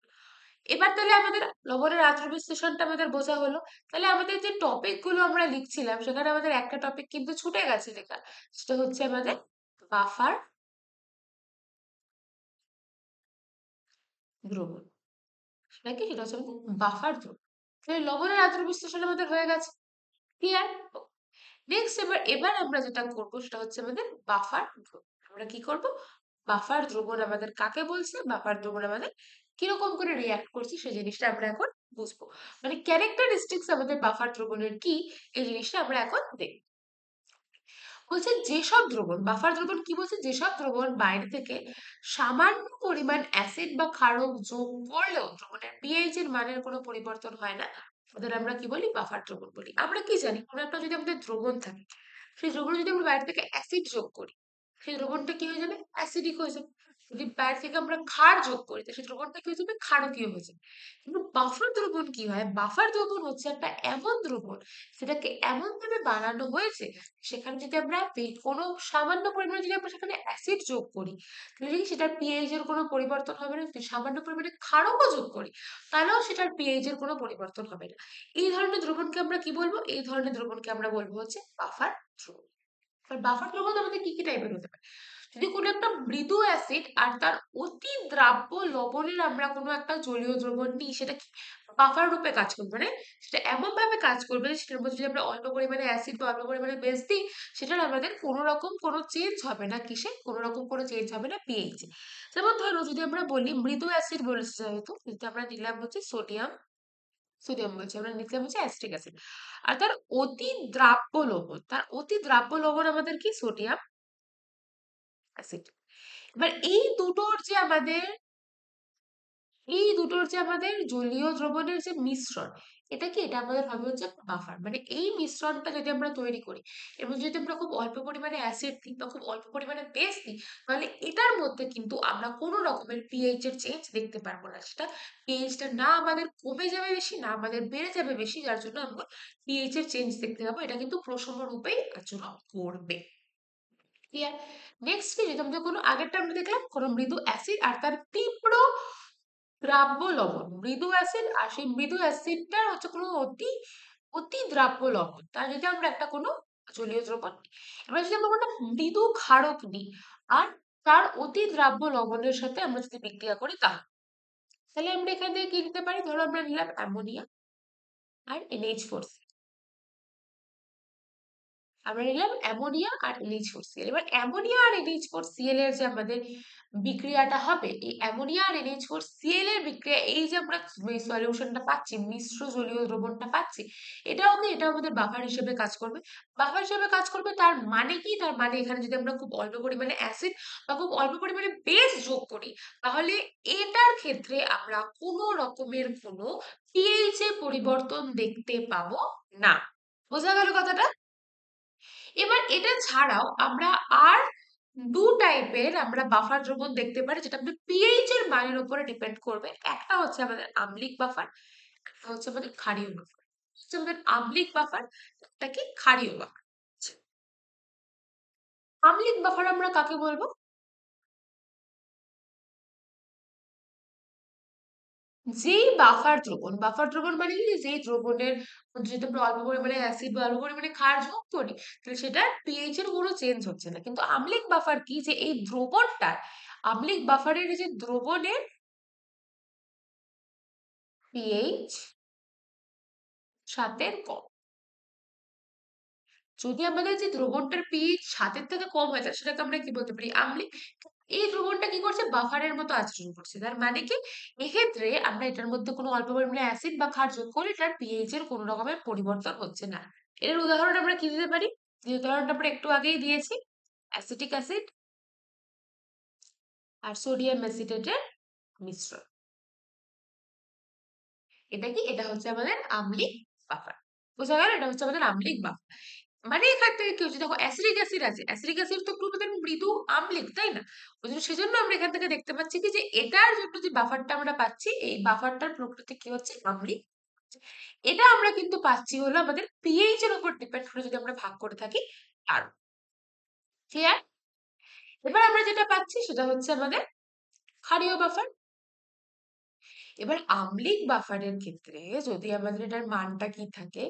Speaker 1: এবার তাহলে আমাদের লবণের আত্র বিশ্লেষণটা আমাদের বোঝা হলো। তাহলে আমাদের যে টপিক গুলো আমরা লিখছিলাম, সেখানে আমাদের একটা টপিক কিন্তু ছুটে গেছে লেখা, সেটা হচ্ছে আমাদের বাফার দ্রবণ। সেটা কি, সেটা হচ্ছে আমাদের বাফার দ্রবণ। তাহলে লবণের আত্র বিশ্লেষণ আমাদের হয়ে গেছে, ক্লিয়ার? নেক্সট এবার এবার আমরা যেটা করব সেটা হচ্ছে আমাদের বাফার দ্রবণ। আমরা কি করব, বাফার দ্রবণ আমাদের কাকে বলছে, বাফার দ্রবণ আমাদের কিরকম করে রিয়াক্ট করছে, সেই জিনিসটা আমরা এখন বুঝবো। মানে ক্যারেক্টারিস্টিক্স আমাদের বাফার দ্রবণের কি, এই জিনিসটা আমরা এখন দেখব। বলছে যেসব দ্রবণ, বাফার দ্রবণ কি বলছে, যেসব দ্রবণ বাইরে থেকে সামান্য পরিমাণ অ্যাসিড বা ক্ষারক যোগ করলেও দ্রবণের পিএইচ এর মানের কোনো পরিবর্তন হয় না, ওদের আমরা কি বলি, বাফার দ্রবণ বলি। আমরা কি জানি, কোনো একটা যদি আমাদের দ্রবণ থাকে, সেই দ্রবণে যদি আমরা বাইরে থেকে অ্যাসিড যোগ করি, সেই দ্রবণটা কি হয়ে যাবে, অ্যাসিডিক হয়ে যাবে। যদি বাইরে থেকে আমরা ক্ষার যোগ করি, তো সেই দ্রবণটা কি হয়ে যাবে, ক্ষারকীয় হয়ে যাবে। কিন্তু বাফার দ্রবণ কি হয়, বাফার দ্রবণ হচ্ছে একটা এমন দ্রবণ, সেটাকে এমন ভাবে বানানো হয়েছে, সেখানে যদি আমরা কোনো সামান্য পরিমাণে যদি আমরা সেখানে অ্যাসিড যোগ করি, তাহলে কি সেটার পিএইচ এর কোনো পরিবর্তন হবে না। যদি সামান্য পরিমাণে ক্ষারকও যোগ করি, তাহলেও সেটার পিএইচ এর কোনো পরিবর্তন হবে না। এই ধরনের দ্রবণকে আমরা কি বলবো, এই ধরনের দ্রবণকে আমরা বলবো হচ্ছে বাফার দ্রবণ। আর বাফার দ্রবণ আমাদের কি কি টাইপের হতে পারে, যদি কোনো একটা মৃদু অ্যাসিড আর তার অতি দ্রাব্য লবণের আমরা কোনো একটা জলীয় দ্রবণ নিই, সেটা কি বাফার রূপে কাজ করবে, মানে সেটা এমন ভাবে কাজ করবে যে সেটার মধ্যে যদি আমরা অল্প পরিমাণে অ্যাসিড বা অল্প পরিমাণে বেস দিই, সেটার আমাদের কোনো রকম কোনো চেঞ্জ হবে না, কিসে কোনো রকম কোনো চেঞ্জ হবে না, পিএইচ। যেমন ধরো যদি আমরা বলি মৃদু অ্যাসিড বলেছে, যেহেতু আমরা নিলাম হচ্ছে সোডিয়াম সোডিয়াম বলছি, আমরা লিখলাম হচ্ছে অ্যাসিটিক অ্যাসিড। আর তার অতি দ্রাব্য লবণ, তার অতি দ্রাব্য লবণ আমাদের কি? Sodium acid. এবার এই দুটোর যে আমাদের জলীয় দ্রবণের যে মিশ্রণ, এটা কি? এটা আমাদের হবে হচ্ছে বাফার। মানে এই মিশ্রণটা যদি আমরা তৈরি করি এবং যদি আমরা খুব অল্প পরিমাণে অ্যাসিড দিই বা খুব অল্প পরিমাণে বেস দিই, তাহলে এটার মধ্যে কিন্তু আমরা কোনো রকমের পিএইচ এর চেঞ্জ দেখতে পারবো না। সেটা পিএইচটা না আমাদের কমে যাবে বেশি, না আমাদের বেড়ে যাবে বেশি, যার জন্য আমরা পিএইচ এর চেঞ্জ দেখতে পাবো। এটা কিন্তু প্রসম রূপেই আচরণ করবে। ক্লিয়ার? নেক্সট কি? যদি আমরা কোনো আগেরটা আমরা দেখলাম কোনো মৃদু অ্যাসিড আর তার তীব্র দ্রাব্য লবণ, মৃদু অ্যাসিড, আর সেই মৃদু অ্যাসিডটার হচ্ছে কোনো অতি অতি দ্রাব্য লবণ, তার যদি আমরা একটা কোনো জলীয় দ্রবণ নিই। এবার যদি আমরা কোনো মৃদু ক্ষারক নিই আর তার অতি দ্রাব্য লবণের সাথে আমরা যদি বিক্রিয়া করি, তাহলে আমরা এখান থেকে কি নিতে পারি? ধরো আমরা নিলাম অ্যামোনিয়া আর NH4। আমরা নিলাম অ্যামোনিয়া আর NH4Cl। এবার অ্যামোনিয়া আর NH4Cl এর যে আমাদের বিক্রিয়াটা হবে, এই অ্যামোনিয়া আর NH4Cl এর বিক্রিয়া, এই যে আমরা সলিউশনটা পাচ্ছি, মিশ্র জলীয় দ্রবণটা পাচ্ছি, এটা আমাদের বাফার হিসেবে কাজ করবে। বাফার হিসেবে কাজ করবে তার মানে কি? তার মানে এখানে যদি আমরা খুব অল্প পরিমাণে অ্যাসিড বা খুব অল্প পরিমাণে বেস যোগ করি, তাহলে এটার ক্ষেত্রে আমরা কোনো রকমের কোনো পিএইচ এ পরিবর্তন দেখতে পাবো না। বোঝা গেল কথাটা? এবার এটা ছাড়াও আমরা আর দু টাইপের আমরা বাফার দ্রবণ দেখতে পারি, যেটা আমাদের পিএইচ এর মানের উপরে ডিপেন্ড করবে। একটা হচ্ছে আমাদের আম্লিক বাফার, একটা হচ্ছে আমাদের ক্ষারীয় বাফার। হচ্ছে আমাদের আম্লিক বাফার, একটা কি ক্ষারীয় বাফার। আচ্ছা, আম্লিক বাফার আমরা কাকে বলবো? যেই বাফার দ্রবণ মানে কি? যেই দ্রবণের মধ্যে যদি আমরা অল্প পরিমাণে অ্যাসিড বা অল্প পরিমাণে ক্ষার যোগ করি, তাহলে সেটার পিএইচ এর কোনো চেঞ্জ হচ্ছে না। কিন্তু আম্লিক বাফার কি? যে এই দ্রবণটার, আম্লিক বাফারের যে দ্রবণের পিএইচ 7-এর কম। যদি আমাদের যে দ্রবণটার পিএইচ 7-এর থেকে কম হয়, তাহলে সেটাকে আমরা কি বলতে পারি? আম্লিক। এই দ্রবণটা কি করছে? বাফারের মতো আচরণ করছে। তার মানে কি? এক্ষেত্রে আমরা এটার মধ্যে কোনো অল্প পরিমাণে অ্যাসিড বা ক্ষার যোগ করলে এটার পিএইচ এর কোনো রকমের পরিবর্তন হচ্ছে না। এর উদাহরণ আমরা কি দিতে পারি? যে উদাহরণটা আমরা একটু আগেই দিয়েছি, অ্যাসিটিক অ্যাসিড আর সোডিয়াম অ্যাসিটেটের মিশ্রণ। এটা কি? এটা হচ্ছে আমাদের আম্লিক বাফার। বোঝা গেল? এটা হচ্ছে আমাদের আম্লিক বাফার। মানে এখান থেকে কি হচ্ছে? দেখো অ্যাসিডিক অ্যাসিড আছে, অ্যাসিডিক অ্যাসিড তো একটু আমাদের মৃদু আম্লিক, তাই না? সেজন্য আমরা এখান থেকে দেখতে পাচ্ছি কি, যে এটার জন্য যে বাফারটা আমরা পাচ্ছি, এই বাফারটার প্রকৃতি কি হচ্ছে? আম্লিক। এটা আমরা কিন্তু পাচ্ছি হলো আমাদের পিএইচ এর উপর ডিপেন্ড করে যদি আমরা ভাগ করে থাকি তার। ক্লিয়ার? এবার আমরা যেটা পাচ্ছি সেটা হচ্ছে আমাদের ক্ষারীয় বাফার। এবার আম্লিক বাফারের ক্ষেত্রে যদি আমাদের এটার মানটা কি থাকে?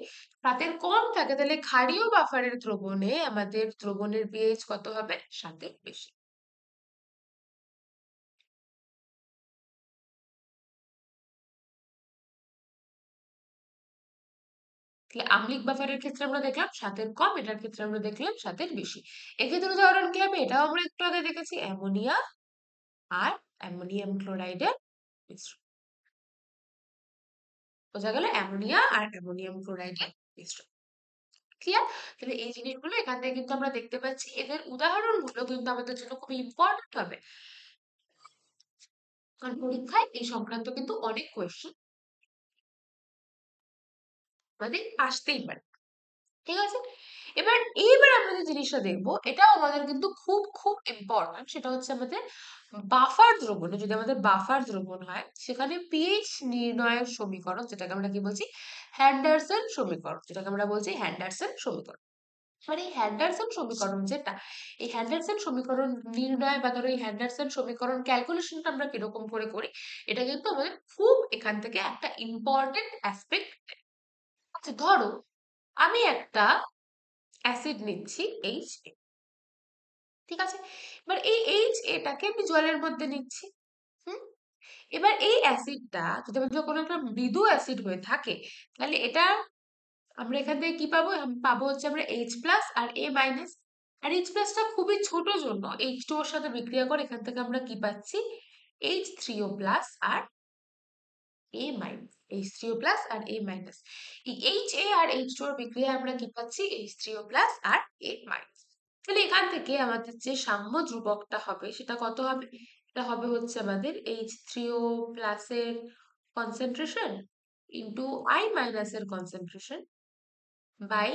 Speaker 1: 7-এর কম থাকে, তাহলে ক্ষারীয় বাফারের দ্রবণে আমাদের দ্রবণের পিএইচ কত হবে? 7-এর বেশি। তাহলে আম্লিক বাফারের ক্ষেত্রে আমরা দেখলাম 7-এর কম, এটার ক্ষেত্রে আমরা দেখলাম 7-এর বেশি। এক্ষেত্রে উদাহরণ কি হবে? এটাও আমরা একটু আগে দেখেছি, অ্যামোনিয়া আর অ্যামোনিয়াম ক্লোরাইডের মিশ্রণ। বোঝা গেল? অ্যামোনিয়া আর অ্যামোনিয়াম ক্লোরাইডের মিশ্রণ। ক্লিয়ার? তাহলে এই জিনিসগুলো এখান থেকে কিন্তু আমরা দেখতে পাচ্ছি, এদের উদাহরণগুলো কিন্তু আমাদের জন্য খুব ইম্পর্টেন্ট হবে, কারণ পরীক্ষায় এই সংক্রান্ত কিন্তু অনেক কোয়েশ্চেন আমাদের আসতেই পারে। ঠিক আছে? এইবার আমরা যে জিনিসটা দেখবো, এটাও আমাদের কিন্তু খুব খুব ইম্পর্টেন্ট। সেটা হচ্ছে আমাদের বাফার দ্রবণে, যদি আমাদের বাফার দ্রবণ হয়, সেখানে পিএইচ নির্ণয়ের সমীকরণ, যেটাকে আমরা কি বলছি? হ্যান্ডারসন সমীকরণ, যেটাকে আমরা বলছি হ্যান্ডারসন সমীকরণ। মানে এই হ্যান্ডারসন সমীকরণ যেটা, এই হ্যান্ডারসন সমীকরণ নির্ণয় বা ধরো এই হ্যান্ডারসন সমীকরণ ক্যালকুলেশনটা আমরা কিরকম করে করি, এটা কিন্তু আমাদের খুব এখান থেকে একটা ইম্পর্টেন্ট অ্যাসপেক্ট। আচ্ছা ধরো আমি একটা অ্যাসিড নিচ্ছি HA, ঠিক আছে? এবার এই HA-টাকে আমি জলের মধ্যে নিচ্ছি। হুম, এবার এই অ্যাসিডটা যদি আমাদের কোনো একটা মৃদু অ্যাসিড হয়ে থাকে, তাহলে এটা আমরা এখান থেকে কি পাবো? পাবো হচ্ছে আমরা H+ আর A-। আর H+টা খুবই ছোট জন্য H2 ওর সাথে বিক্রিয়া করে এখান থেকে আমরা কি পাচ্ছি? H3O+ আর A মাইনাস H3O প্লাস আর A মাইনাস। এই HA আর H2 এর বিক্রিয়ায় আমরা কি পাচ্ছি? H3O প্লাস আর A মাইনাস। তাহলে এখান থেকে আমাদের যে সাম্য ধ্রুবকটা হবে সেটা কত হবে? এটা হবে হচ্ছে আমাদের H3O প্লাসের কনসেন্ট্রেশন ইন্টু I মাইনাসের কনসেন্ট্রেশন বাই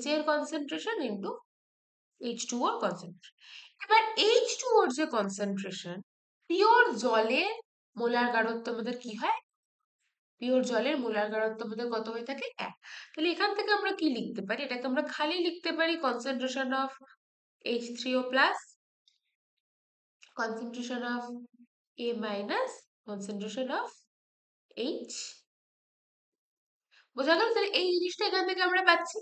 Speaker 1: H এর কনসেন্ট্রেশন ইন্টু H2O এর কনসেন্ট্রেশন। এবার H2O এর যে কনসেন্ট্রেশন, পিওর জলের মোলার গাঢ়ত্ব আমাদের কি হয়? পিওর জলের মোলার গাঢ়ত্ব আমাদের কত হয়ে থাকে? 1। তাহলে এখান থেকে আমরা কি লিখতে পারি? এটাকে আমরা খালি লিখতে পারি concentration of H3O plus, concentration of A minus, concentration of H। বোঝা গেল? তাহলে এই জিনিসটা এখান থেকে আমরা পাচ্ছি।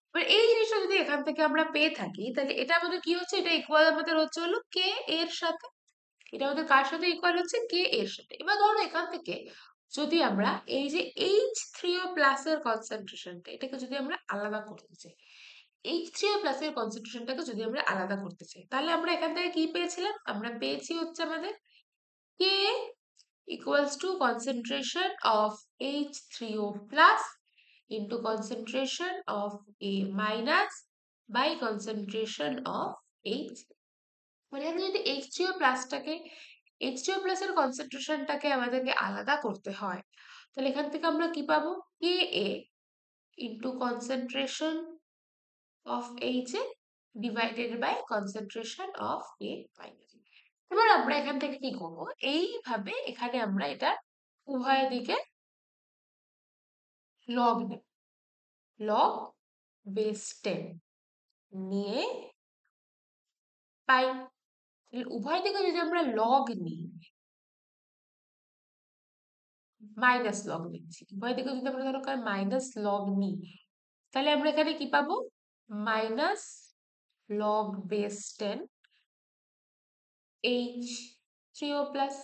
Speaker 1: এবার এই জিনিসটা যদি এখান থেকে আমরা পেয়ে থাকি তাহলে এটা আমাদের কি হচ্ছে? এটা ইকুয়াল আমাদের হচ্ছে হলো কে এর সাথে। এটা আমাদের কার সাথে ইকুয়াল হচ্ছে? কে এর সাথে। এবার ধরো এখান থেকে যদি আমরা এই যে H3O প্লাস এর কনসেন্ট্রেশনটা এটাকে যদি আমরা আলাদা করতে চাই, H3O প্লাস এর কনসেন্ট্রেশনটাকে যদি আমরা আলাদা করতে চাই, তাহলে আমরা এখান থেকে কি পেয়েছিলাম? আমরা পেয়েছি হচ্ছে আমাদের K equals to concentration of H3O plus into concentration of A minus by concentration of H। মানে আমি যদি H3O প্লাসটাকে H3O প্লাস এর কনসেন্ট্রেশনটাকে আমাদেরকে আলাদা করতে হয়, তাহলে এখান থেকে আমরা কি পাবো? Ka into concentration of Ha divided by concentration of A minus। এবার আমরা এখান থেকে কি করবো? এইভাবে এখানে আমরা এটা উভয় দিকে লগ নেব, লগ বেস 10 নিয়ে পাই। উভয় দিকে যদি আমরা লগ নিই, মাইনাস লগ নিচ্ছি, উভয় দিকে যদি আমরা ধরো মাইনাস লগ নিই, তাহলে আমরা এখানে কি পাবো? Minus log base 10 H3O plus.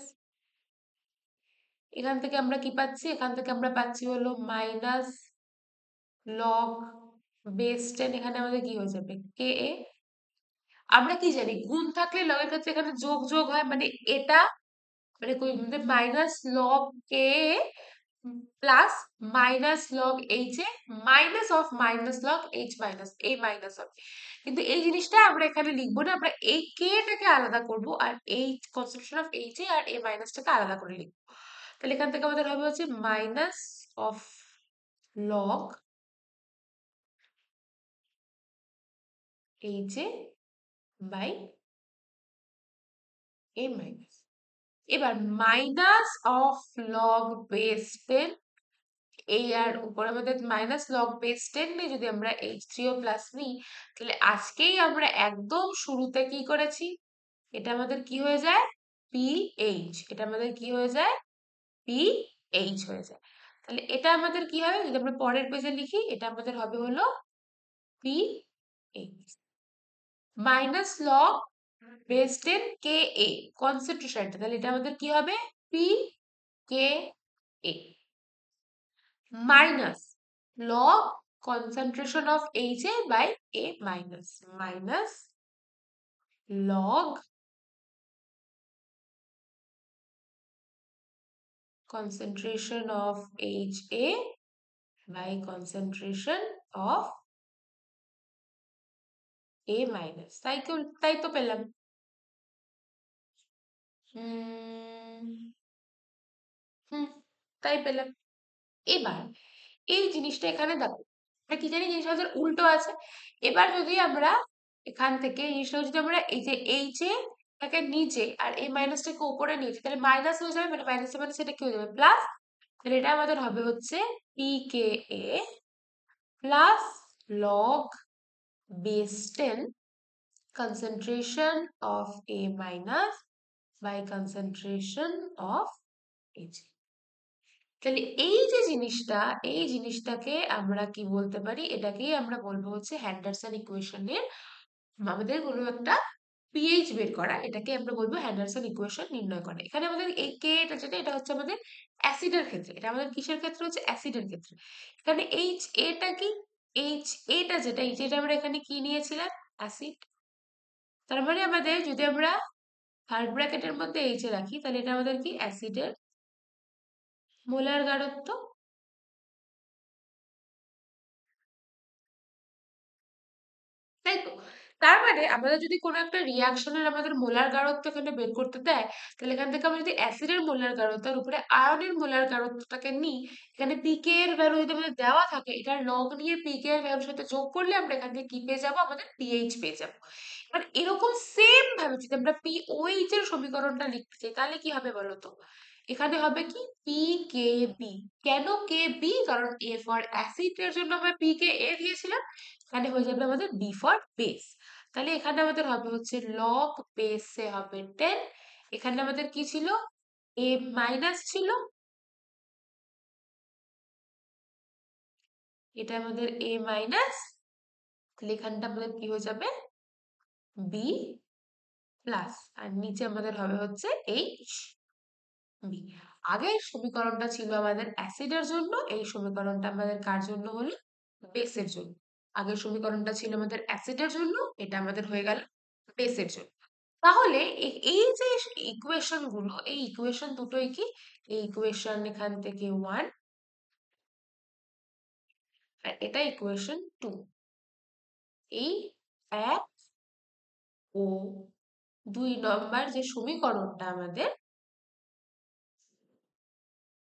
Speaker 1: এখান থেকে আমরা কি পাচ্ছি? এখান থেকে আমরা পাচ্ছি হলো মাইনাস লগ বেস 10, এখানে আমাদের কি হয়ে যাবে? কে এ। আমরা কি জানি গুণ থাকলে লগের ক্ষেত্রে এখানে যোগ যোগ হয়, মানে এটা মানে minus log k plus minus log H A minus of minus log H minus A minus হবে। কিন্তু এই জিনিসটা আমরা এখানে লিখবো না, আমরা এই কে টাকে আলাদা করব আর এই কনসেন্ট্রেশন অফ এইচ এ আর এ মাইনাসটাকে আলাদা করে লিখবো। তাহলে এখান থেকে আমাদের হবে হচ্ছে minus of log H A by A minus. এবার মাইনাস অফ লগ বেস 10, এই আর উপরে আমাদের মাইনাস লগ বেস 10 নিয়ে যদি আমরা H3O প্লাস নিই, তাহলে আজকেই আমরা একদম শুরুতে কি করেছি? এটা আমাদের কি হয়ে যায়? PH। এটা আমাদের কি হয়ে যায়? PH হয়ে যায়। তাহলে এটা আমাদের কি হবে? যদি আমরা পরের পেজে লিখি, এটা আমাদের হবে হলো PH minus log base 10 KA কনসেন্ট্রেশনটা, তাহলে এটা আমাদের কি হবে? PKA minus log concentration of Ha by A minus minus log concentration of Ha by concentration of A minus। তাই তো পেলাম। হুম হুম তাই পেলাম। এবার এই জিনিসটা এখানে দেখো, আমরা কি জানি জিনিসটা আমাদের উল্টো আছে। এবার যদি আমরা এখান থেকে জিনিসটা যদি আমরা এই যে এইচ এ টাকে নিচে আর এই মাইনাসটাকে উপরে নিয়েছি, তাহলে মাইনাস হয়ে যাবে, মানে মাইনাস মাইনাস এটা কি হয়ে যাবে? প্লাস। তাহলে এটা আমাদের হবে হচ্ছে pK a plus log base 10 concentration of A minus by concentration of H। তাহলে এই যে জিনিসটা, এই জিনিসটাকে আমরা কি বলতে পারি? এটাকেই আমরা বলবো হচ্ছে হ্যান্ডারসন ইকুয়েশনের আমাদের কোনো একটা পিএইচ বের করা, এটাকে আমরা বলবো হ্যান্ডারসন ইকুয়েশন নির্ণয় করা। এখানে আমাদের এই কে এটা যেটা, এটা হচ্ছে আমাদের অ্যাসিডের ক্ষেত্রে, এটা আমাদের কিসের ক্ষেত্রে হচ্ছে? অ্যাসিডের ক্ষেত্রে। এখানে এইচ এটা কি? এইচ এটা যেটা, এই যেটা আমরা এখানে কি নিয়েছিলাম? অ্যাসিড। তার মানে আমাদের যদি আমরা থার্ড ব্র্যাকেটের মধ্যে এইচ এ রাখি, তাহলে এটা আমাদের কি অ্যাসিডের মোলার গাঢ়ত্ব। তাই তো? তার মানে আমাদের যদি কোনো একটা রিঅ্যাকশনের আমাদের মোলার গাঢ়ত্ব এখানে বের করতে দেয়, তাহলে এখান থেকে আমরা যদি অ্যাসিডের মোলার গাঢ়ত্ব আর উপরে আয়নের মোলার গাঢ়ত্বটাকে নিই, এখানে পিকে এর ভ্যালু যদি আমাদের দেওয়া থাকে, এটার লগ নিয়ে পিকে এর ভ্যালুর সাথে যোগ করলে আমরা এখান থেকে কি পেয়ে যাবো, আমাদের পিএইচ পেয়ে যাবো। এবার এরকম সেম ভাবে যদি আমরা পিওএইচ এর সমীকরণটা লিখতে চাই, তাহলে কি হবে বলতো? এখানে হবে কি পি কে বি। কেন কে বি? কারণ এ ফর অ্যাসিড এর জন্য আমরা পি কে এ দিয়েছিলাম, এখানে হয়ে যাবে আমাদের বি ফর বেস। তাহলে এখানে আমাদের হবে হচ্ছে লগ বেসে হবে 10। এখানে আমাদের কি ছিল? এ মাইনাস ছিল, এটা আমাদের এ মাইনাস, তাহলে এখানটা আমাদের কি হয়ে যাবে? বি প্লাস, আর নিচে আমাদের হবে হচ্ছে এইচ বি। আগের সমীকরণটা ছিল আমাদের অ্যাসিডের জন্য, এই সমীকরণটা আমাদের কার জন্য হলো? বেসের জন্য। আগের সমীকরণটা ছিল আমাদের অ্যাসিডের জন্য, এটা আমাদের হয়ে গেল বেসের জন্য। তাহলে এই যে ইকুয়েশন গুলো, এই ইকুয়েশন দুটোই কি? এই ইকুয়েশন এখান থেকে 1, আর এটা ইকুয়েশন 2। এই 1 ও 2 নম্বর যে সমীকরণটা আমাদের,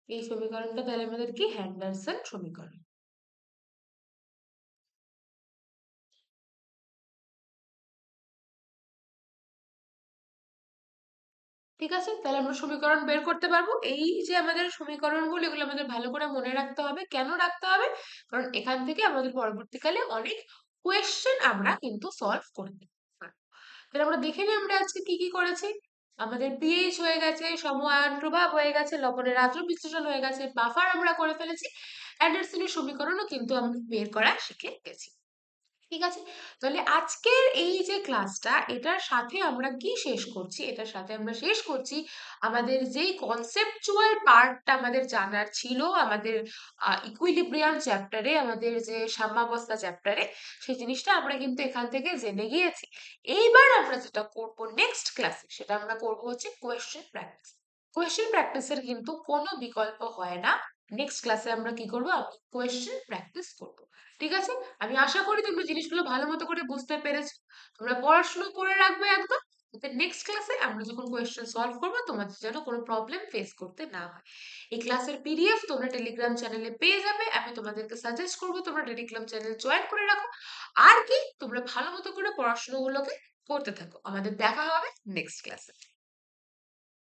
Speaker 1: এই সমীকরণটা তাহলে আমাদের কি হ্যান্ডারসন সমীকরণ। ঠিক আছে, তাহলে আমরা সমীকরণ বের করতে পারবো। এই যে আমাদের সমীকরণগুলো, এগুলো আমাদের ভালো করে মনে রাখতে হবে। কেন রাখতে হবে? কারণ এখান থেকে আমাদের পরবর্তীকালে অনেক কোয়েশ্চেন আমরা কিন্তু সলভ করতে পারবো। তাহলে আমরা দেখে নিই আমরা আজকে কি কি করেছি। আমাদের পিএইচ হয়ে গেছে, সম আয়ন প্রভাব হয়ে গেছে, লবণের আদ্র বিশ্লেষণ হয়ে গেছে, বাফার আমরা করে ফেলেছি, অ্যান্ডারসনের সমীকরণও কিন্তু আমরা বের করা শিখে গেছি। ঠিক আছে, তাহলে আজকের এই যে ক্লাসটা, এটার সাথে আমরা কি শেষ করছি? এটার সাথে আমরা শেষ করছি আমাদের যেই কনসেপচুয়াল পার্টটা আমাদের জানার ছিল আমাদের ইকুইলিব্রিয়াম চ্যাপ্টারে, আমাদের যে সাম্যাবস্থা চ্যাপ্টারে, সেই জিনিসটা আমরা কিন্তু এখান থেকে জেনে গিয়েছি। এইবার আমরা যেটা করব নেক্সট ক্লাসে, সেটা আমরা করব হচ্ছে কোয়েশ্চেন প্র্যাকটিস। কোয়েশ্চেন প্র্যাকটিসের কিন্তু কোনো বিকল্প হয় না। নেক্সট ক্লাসে আমরা কি করব? আমরা কোয়েশ্চেন প্র্যাকটিস করব। ঠিক আছে, আমি আশা করি তোমরা জিনিসগুলো ভালো মতো করে বুঝতে পেরেছো। তোমরা পড়াশোনা করে রাখবে একদম, যাতে নেক্সট ক্লাসে আমরা যখন কোয়েশ্চেন সলভ করবো তোমাদের যেন কোনো প্রবলেম ফেস করতে না হয়। এই ক্লাসের পিডিএফ তোমরা টেলিগ্রাম চ্যানেলে পেয়ে যাবে। আমি তোমাদেরকে সাজেস্ট করবো তোমরা টেলিগ্রাম চ্যানেল জয়েন করে রাখো। আর কি, তোমরা ভালো মতো করে পড়াশোনাগুলোকে করতে থাকো। আমাদের দেখা হবে নেক্সট ক্লাসে।